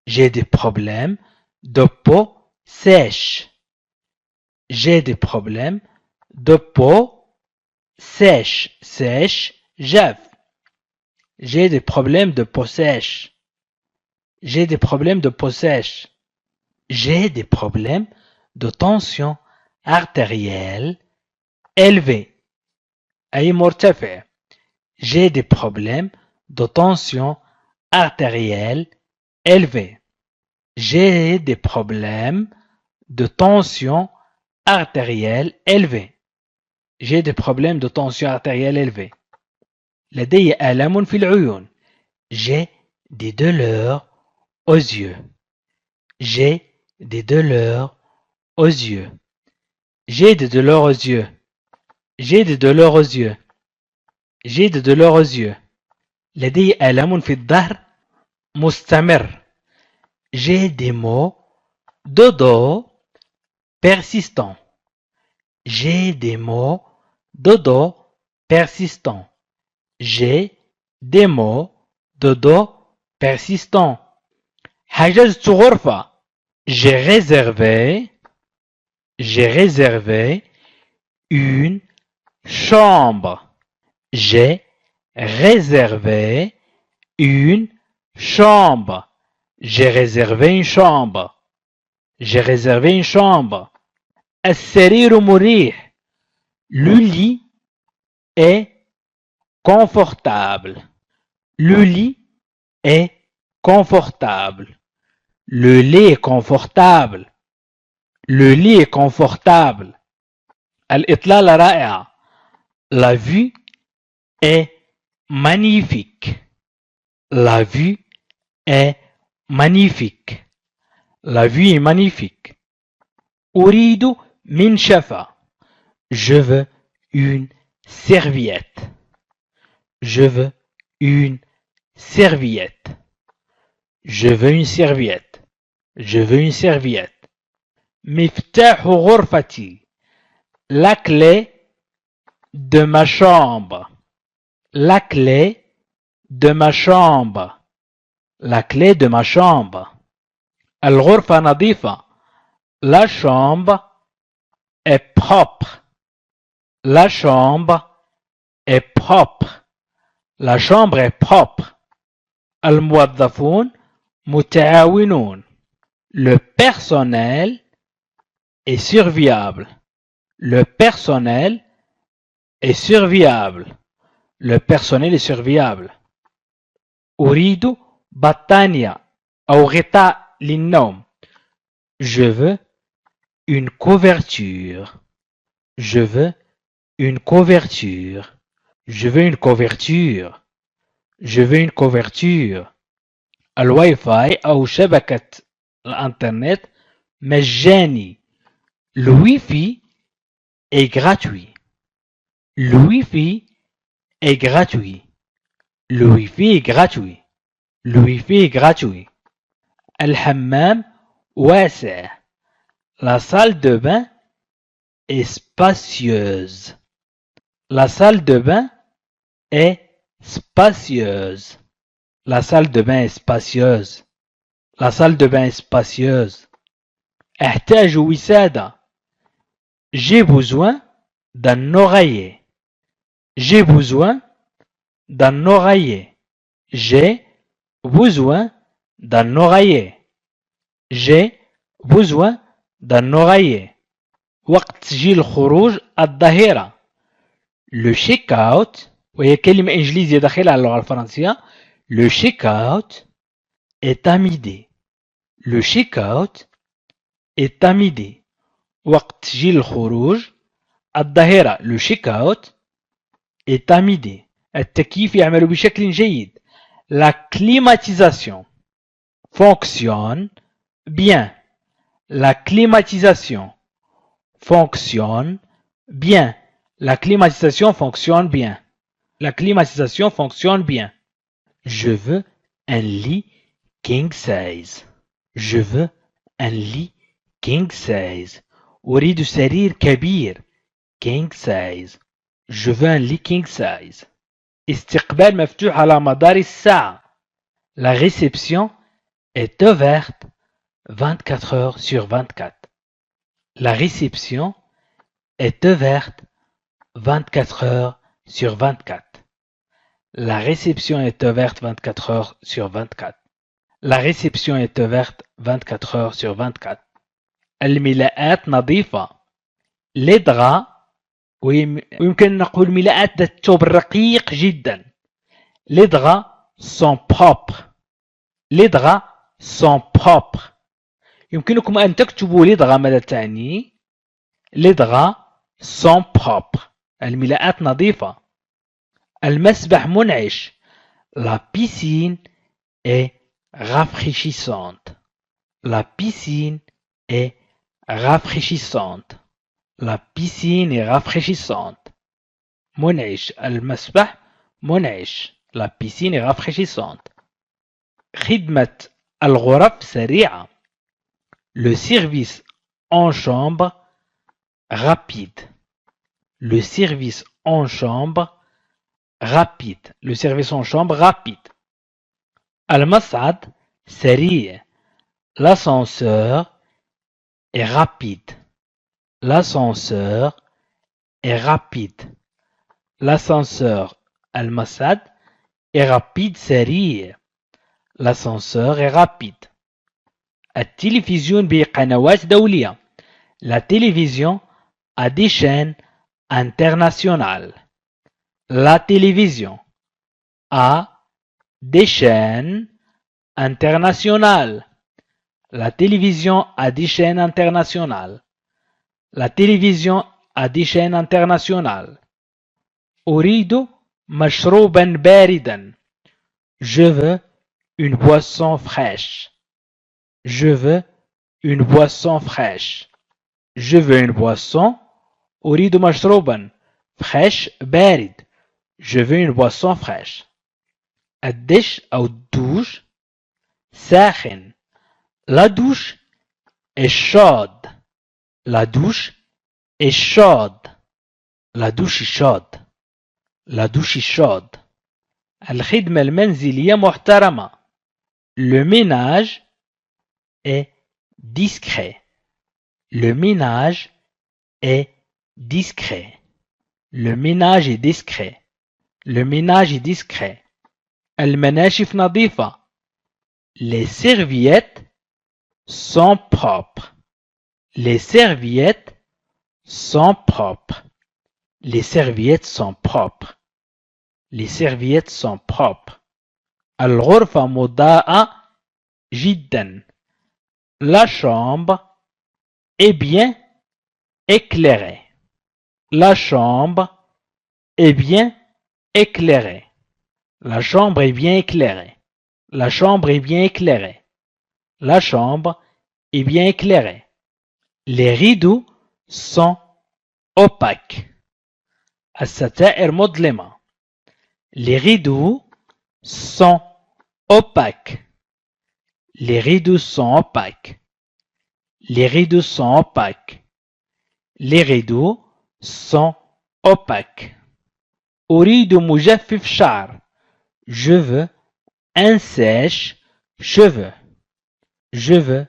J'ai des problèmes de peau sèche. J'ai des problèmes de peau sèche. Sèche, جاف. J'ai des problèmes de peau sèche. J'ai des problèmes de peau sèche. J'ai des problèmes de tension artérielle élevée. أي مرتفع. J'ai des problèmes de tension artérielle élevée. J'ai des problèmes de tension artérielle élevée. J'ai des problèmes de tension artérielle élevée. لدي آلام في العيون. J'ai des douleurs aux yeux. J'ai des douleurs aux yeux. J'ai des douleurs aux yeux. J'ai des douleurs aux yeux. J'ai des douleurs aux yeux. لدي آلام في الظهر مستمر. J'ai des maux de dos persistants. J'ai des maux de dos persistants. J'ai des maux de dos persistants. حجزت غرفة. J'ai réservé une chambre. J'ai réservé une chambre. J'ai réservé une chambre. J'ai réservé une chambre. السرير مريح. Le lit est confortable. Le lit est confortable. Le lit est confortable. Le lit est confortable. الإطلالة رائعة. La vue est magnifique. La vue est magnifique. La vue est magnifique. أريد منشفة. Je veux une serviette. Je veux une serviette. Je veux une serviette. Je veux une serviette. مفتاح غرفتي. La clé de ma chambre. La clé de ma chambre. La clé de ma chambre. الغرفة نظيفة. La chambre est propre. La chambre est propre. La chambre est propre. الموظفون متعاونون. Le personnel est serviable. Le personnel est serviable. Le personnel est serviable. أريد بطانية أو غطاء للنوم. Je veux une couverture. Je veux une couverture. Je veux une couverture. Je veux une couverture. الواي فاي أو شبكة الإنترنت مجاني. Le Wi-Fi est gratuit. Le Wi-Fi est gratuit. Le Wi-Fi est gratuit. Le Wi-Fi est gratuit. الحمام واسع. La salle de bain est spacieuse. La salle de bain est spacieuse. La salle de bain est spacieuse. La salle de bain est spacieuse. أحتاج وسادة. J'ai besoin d'un oreiller. J'ai besoin d'un oreiller. J'ai besoin d'un oreiller. J'ai besoin d'un oreiller. وقت تسجيل الخروج الظهيرة. Le check-out وهي كلمة إنجليزية داخلة على اللغة الفرنسية. Le check-out est à midi. Le check-out est à midi. وقت تسجيل الخروج الظهيرة. Le check-out est à midi. التكييف يعمل بشكل جيد. La climatisation fonctionne bien. La climatisation fonctionne bien. La climatisation fonctionne bien. La climatisation fonctionne bien. Je veux un lit king size. Je veux un lit king size. أريد سرير كبير king size. Je veux un lit king size. استقبال مفتوح على مدار الساعة. La réception est ouverte 24 heures sur 24. La réception est ouverte 24 heures sur 24. La réception est ouverte 24 heures sur 24. La réception est ouverte 24 heures sur 24. الملاءات نظيفة. Les draps ويمكن نقول ملاءات ذات الثوب الرقيق جدا. Les draps sont propres. Les draps sont propres. يمكنكم أن تكتبوا les draps ماذا تعني. Les draps sont propres. الملاءات نظيفة. المسبح منعش. La piscine est rafraîchissante. La piscine est rafraîchissante. La piscine est rafraîchissante. منعش. المسبح منعش. La piscine est rafraîchissante. خدمة الغرف سريعة. Le service en chambre rapide. Le service en chambre rapide. Le service en chambre rapide. المصعد سريع. L'ascenseur est rapide. L'ascenseur est rapide. L'ascenseur المصعد est rapide سريع. L'ascenseur est rapide. التلفزيون بقنوات دولية. La télévision a des chaînes internationales. La télévision a des chaînes internationales. La télévision a des chaînes internationales. La télévision a des chaînes internationales. أريد مشروبا باردا. Je veux une boisson fraîche. Je veux une boisson fraîche. Je veux une boisson. أريد مشروبا fraîche بارد. Je veux une boisson fraîche. الدش أو الدوش ساخن. La douche est chaude. La douche est chaude. La douche est chaude. La douche est chaude. الخدمة المنزلية محترمة. Le ménage est discret. Le ménage est discret. Le ménage est discret. Le ménage est discret. المناشف نظيفة. Les serviettes sont propres. Les serviettes sont propres. Les serviettes sont propres. Les serviettes sont propres. الغرفة مضاءة جدا. La chambre est bien éclairée. La chambre est bien éclairée. La chambre est bien éclairée. La chambre est bien éclairée. La chambre est bien éclairée. Les rideaux sont opaques. الستائر مظلمة. Les rideaux sont opaques. Les rideaux sont opaques. Les rideaux sont opaques. Les rideaux sont opaques. أريد مجفف شعر. Je veux un sèche-cheveux. Je veux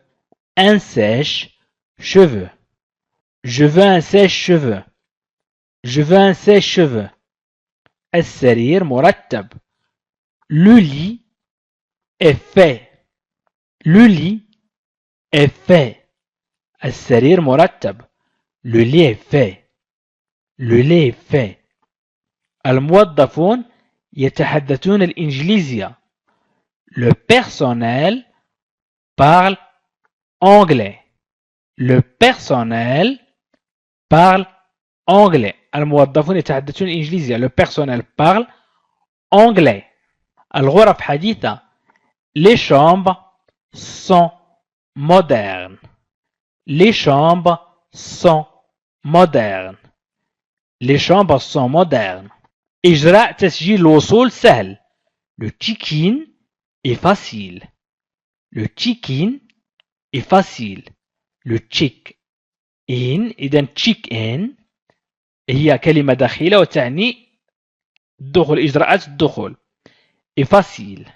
un sèche-cheveux. Je veux un sèche-cheveux. Je veux un sèche-cheveux. السرير مرتب. Le lit est fait. Le lit est fait. السرير مرتب. Le lit est fait. Le lit est fait. الموظفون يتحدثون الإنجليزية. Le personnel parle anglais. Le personnel parle anglais. الموظفون يتحدثون الإنجليزية. Le personnel parle anglais. الغرف حديثة. Les chambres sont modernes. Les chambres sont modernes. Les chambres sont modernes. إجراء تسجيل الوصول سهل. Le check-in est facile. Le check-in est facile. Le check-in إذا check-in هي كلمة دخيلة وتعني دخول إجراءات الدخول. est facile.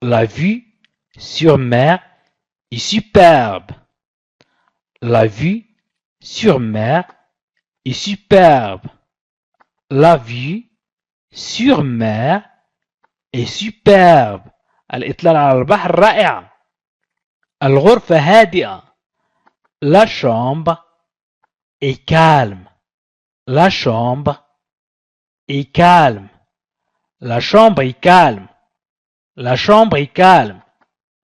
La vue sur mer est superbe. La vue sur mer est superbe. La vue sur mer est superbe. الإطلال على البحر رائع. الغرفة هادئة. La chambre est calme. La chambre est calme. La chambre est calme. La chambre est calme.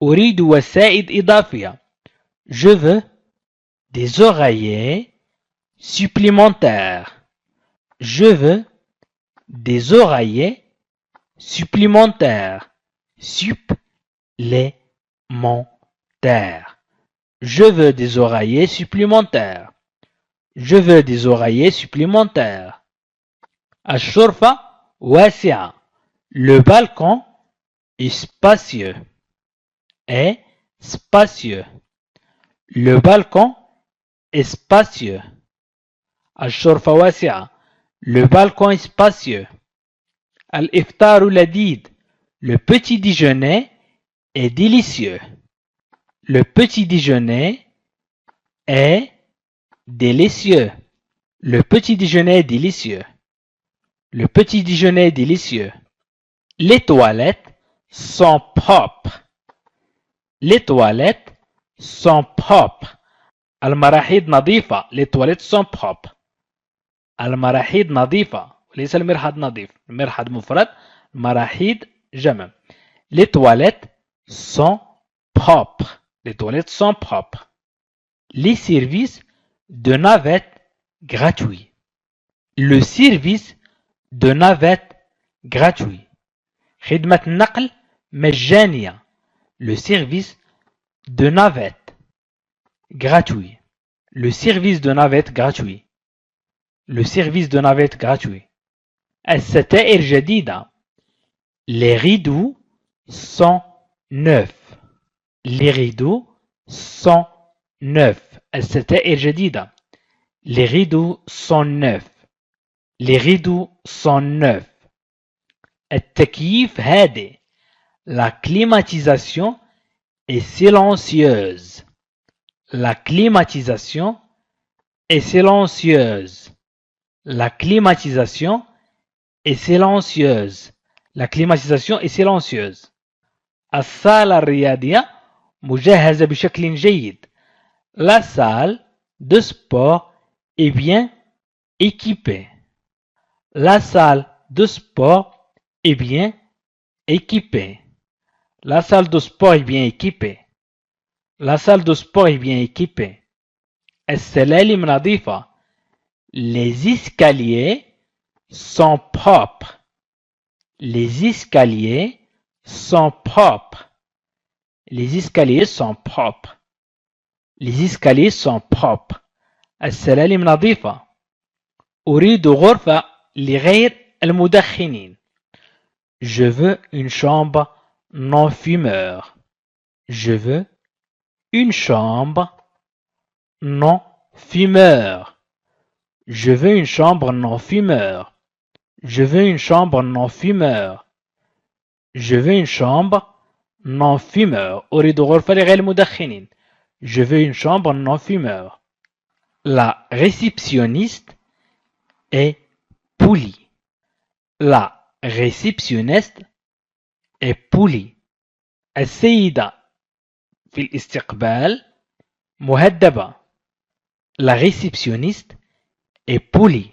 أريد وسائد إضافية. Je veux des oreillers supplémentaires. Je veux des oreillers supplémentaires. Supplémentaires. Je veux des oreillers supplémentaires. Je veux des oreillers supplémentaires. الشرفة واسعة. Le balcon est spacieux. Est spacieux. Le balcon est spacieux. الشرفة واسعة. Le balcon est spacieux. الإفطار لذيذ. Le petit déjeuner est délicieux. Le petit déjeuner est délicieux. Le petit déjeuner est délicieux. Le petit déjeuner est délicieux. Les toilettes sont propres. Les toilettes sont propres. المراحيض نظيفة. Les toilettes sont propres. المراحيض نظيفة. ليس المرحاض نظيف. المرحاض مفرد. المراحيض جمع. Les toilettes sont propres. Les toilettes sont propres. Les services de navette gratuits. Le service de navette gratuit. خدمة النقل مجانية. Le service de navette gratuit. Le service de navette gratuit. Le service de navette gratuit. الستائر جديدة. Les rideaux sont neufs. Les rideaux sont neufs. الستائر جديدة. Les rideaux sont neufs. Les rideaux sont neufs. التكييف هادئ. La climatisation est silencieuse. La climatisation est silencieuse. La climatisation est silencieuse. La climatisation est silencieuse. الصالة الرياضية مجهزة بشكل جيد. La salle de sport est bien équipée. La salle de sport est bien équipée. La salle de sport est bien équipée. La salle de sport est bien équipée. السلالم نظيفة. Les escaliers sont propres. Les escaliers sont propres. Les escaliers sont propres. Les escaliers sont propres. السلالم نظيفة. أريد غرفة لغير المدخنين. Je veux une chambre non fumeur. Je veux une chambre non fumeur. Je veux une chambre non fumeur. Je veux une chambre non fumeur. Je veux une chambre non fumeur. أريد غرفة لغير المدخنين. Je veux une chambre non fumeur. La réceptionniste est polie. La réceptionniste est polie. السيدة في الاستقبال مهذبة. La réceptionniste est polie.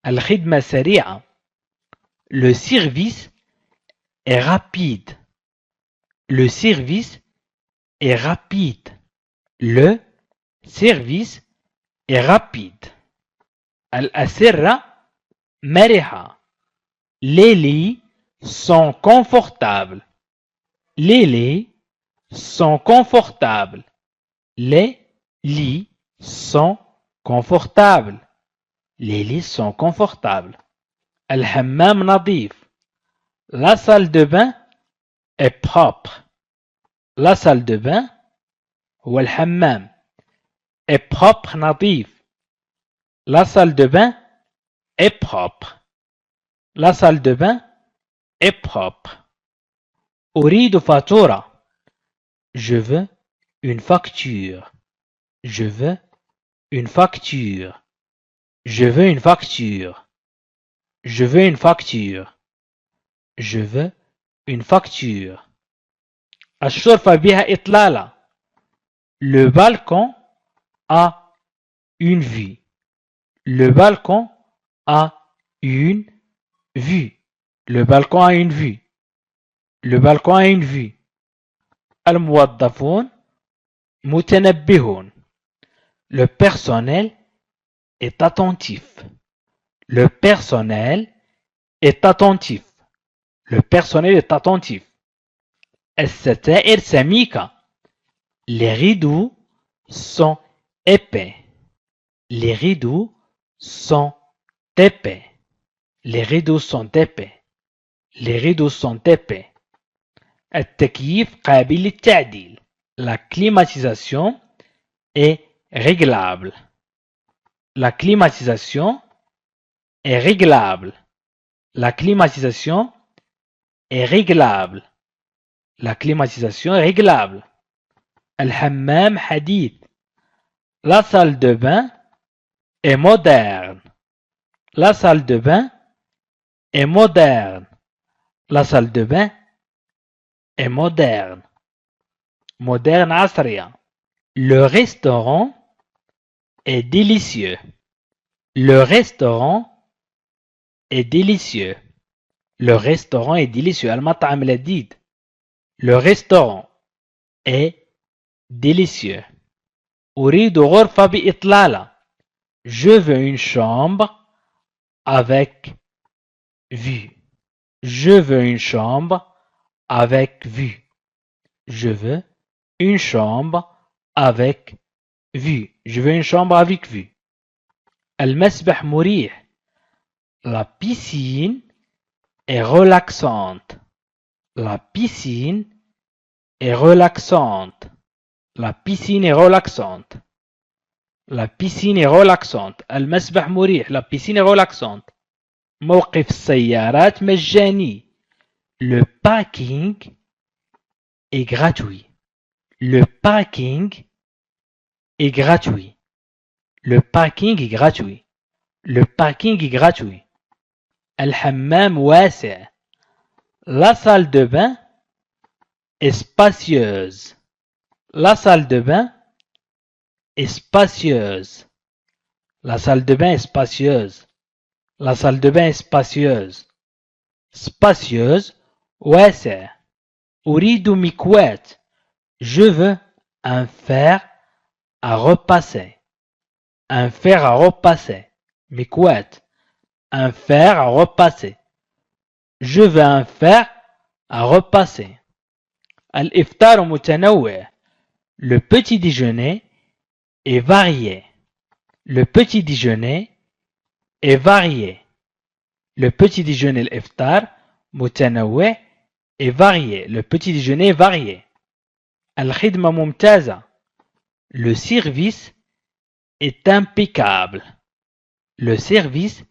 الخدمة سريعة. Le service est rapide. Le service est rapide. Le service est rapide. الأسرة مرحة. Les lits sont confortables. Les lits sont confortables. Les lits sont confortables. Les lits sont confortables. الحمام نظيف. La salle de bain est propre. La salle de bain هو الحمام est propre نظيف. La salle de bain est propre. La salle de bain est propre. أريد فاتورة. Je veux une facture. Je veux une facture. Je veux une facture. Je veux une facture. Je veux une facture. الشرفة بها إطلالة. Le balcon a une vue. Le balcon a une vue. Le balcon a une vue. Le balcon a une vue. الموظفون متنبهون. Le personnel est attentif. Le personnel est attentif. Le personnel est attentif. الستائر سميكة. Les rideaux sont épais. Les rideaux sont épais. Les rideaux sont épais. Les rideaux sont épais. التكييف قابل للتعديل. La climatisation est réglable. La climatisation est réglable. La climatisation est réglable. La climatisation est réglable. الحمام حديث. La salle de bain est moderne. La salle de bain est moderne. La salle de bain est moderne. Moderne عصرية. Le restaurant est délicieux. Le restaurant est délicieux. Le restaurant est délicieux. المطعم لذيذ. Le restaurant est délicieux. أريد غرفة بإطلالة. Je veux une chambre avec vue. Je veux une chambre avec vue. Je veux une chambre avec vue. Je veux une chambre avec vue. المسبح مريح. La piscine est relaxante. La piscine est relaxante. La piscine est relaxante. La piscine est relaxante. المسبح مريح. La piscine est relaxante. موقف السيارات مجاني. Le parking est gratuit. Le parking est gratuit. Le parking est gratuit. Le parking est gratuit. الحمام واسع. La salle de bain est spacieuse. La salle de bain est spacieuse. La salle de bain est spacieuse. La salle de bain est spacieuse. Spacieuse, واسع. أريد مكواة. Je veux un fer à repasser. Un fer à repasser. مكواة. Un fer à repasser. Je veux un fer à repasser. الإفطار متنوع. Le petit déjeuner est varié. Le petit déjeuner est varié. Le petit déjeuner, l'iftar, متنوع, est varié. Le petit déjeuner est varié. الخدمة ممتازة. Le service est impeccable. Le service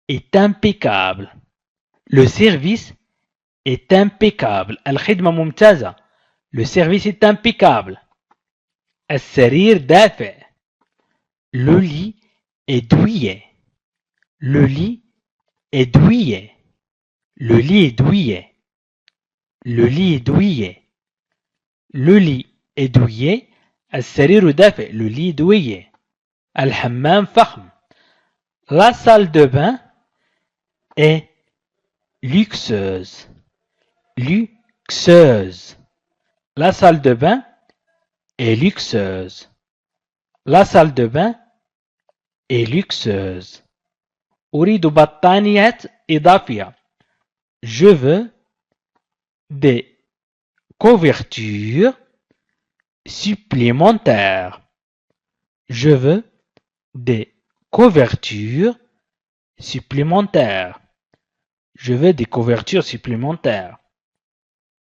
est impeccable. Le service est impeccable. الخدمة ممتازة. Le service est impeccable. السرير دافئ. Le lit est douillet. Le lit est douillet. Le lit est douillet. Le lit est douillet. Le lit est douillet. السرير دافئ. Le lit est douillet. الحمام فخم. La salle de bain est luxueuse. Luxueuse. La salle de bain est luxueuse. La salle de bain est luxueuse. أريد بطانية إضافية. Je veux des couvertures supplémentaires. Je veux des couvertures supplémentaires. Je veux des couvertures supplémentaires.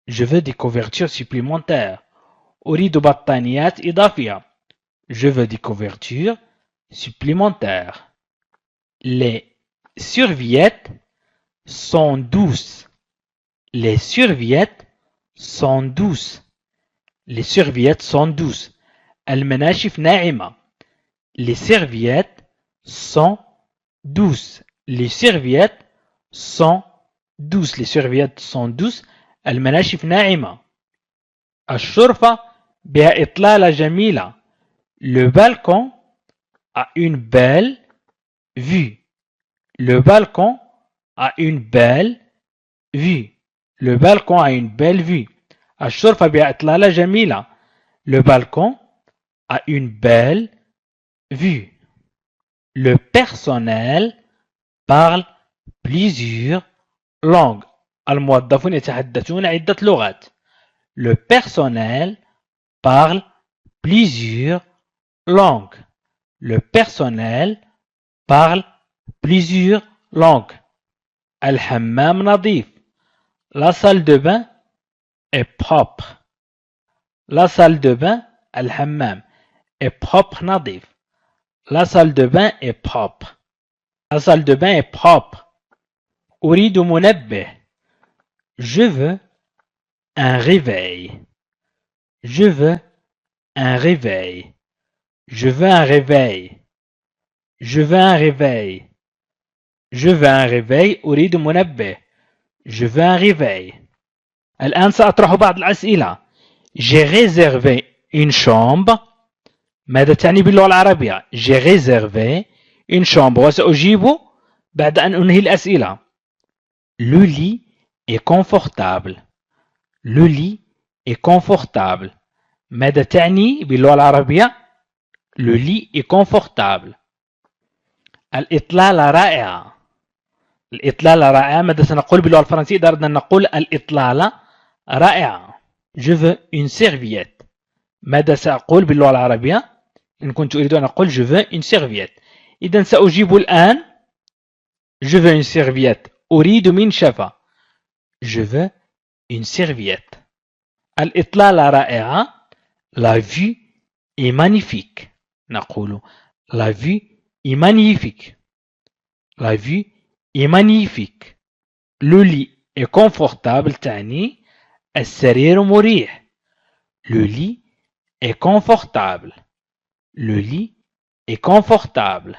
Je veux des couvertures supplémentaires. أريد بطانيات إضافية. Je veux des couvertures supplémentaires. Les serviettes sont douces. Les serviettes sont douces. Les serviettes sont douces. المناشف ناعمة. Les serviettes sont douces. Les serviettes sont douces. Les serviettes sont douces. المناشف ناعمة. الشرفة بها إطلالة جميلة. Le balcon a une belle vue. Le balcon a une belle vue. Le balcon a une belle vue. الشرفة بها إطلالة جميلة. Le balcon a une belle vue. Le personnel parle plusieurs langues. الموظفون يتحدثون عدة لغات. Le personnel parle plusieurs langues. Le personnel parle plusieurs langues. الحمام نظيف. La salle de bain est propre. La salle de bain, الحمام, est propre نظيف. La salle de bain est propre. La salle de bain est propre. أريد منبه. Je veux un réveil. Je veux un réveil. Je veux un réveil. Je veux un réveil. Je veux un réveil. أريد منبه. Je veux un réveil. الآن سأطرح بعض الأسئلة. J'ai réservé une chambre. ماذا تعني باللغة العربية؟ J'ai réservé une chambre. وسأجيب بعد أن أنهي الأسئلة. Le lit est confortable. Le lit est confortable. ماذا تعني باللغة العربية؟ Le lit est confortable. الإطلالة رائعة. الإطلالة رائعة. ماذا سنقول باللغة الفرنسية إذا أردنا أن نقول الإطلالة رائعة؟ Je veux une serviette. ماذا سأقول باللغة العربية؟ إن كنت أريد أن أقول je veux une serviette. إذا سأجيب الآن je veux une serviette. أريد منشفة. Je veux une serviette. الإطلالة رائعة. La vue est magnifique. نقول la vue est magnifique. La vue est magnifique. Le lit est confortable. تعني السرير مريح. Le lit est confortable. Le lit est confortable.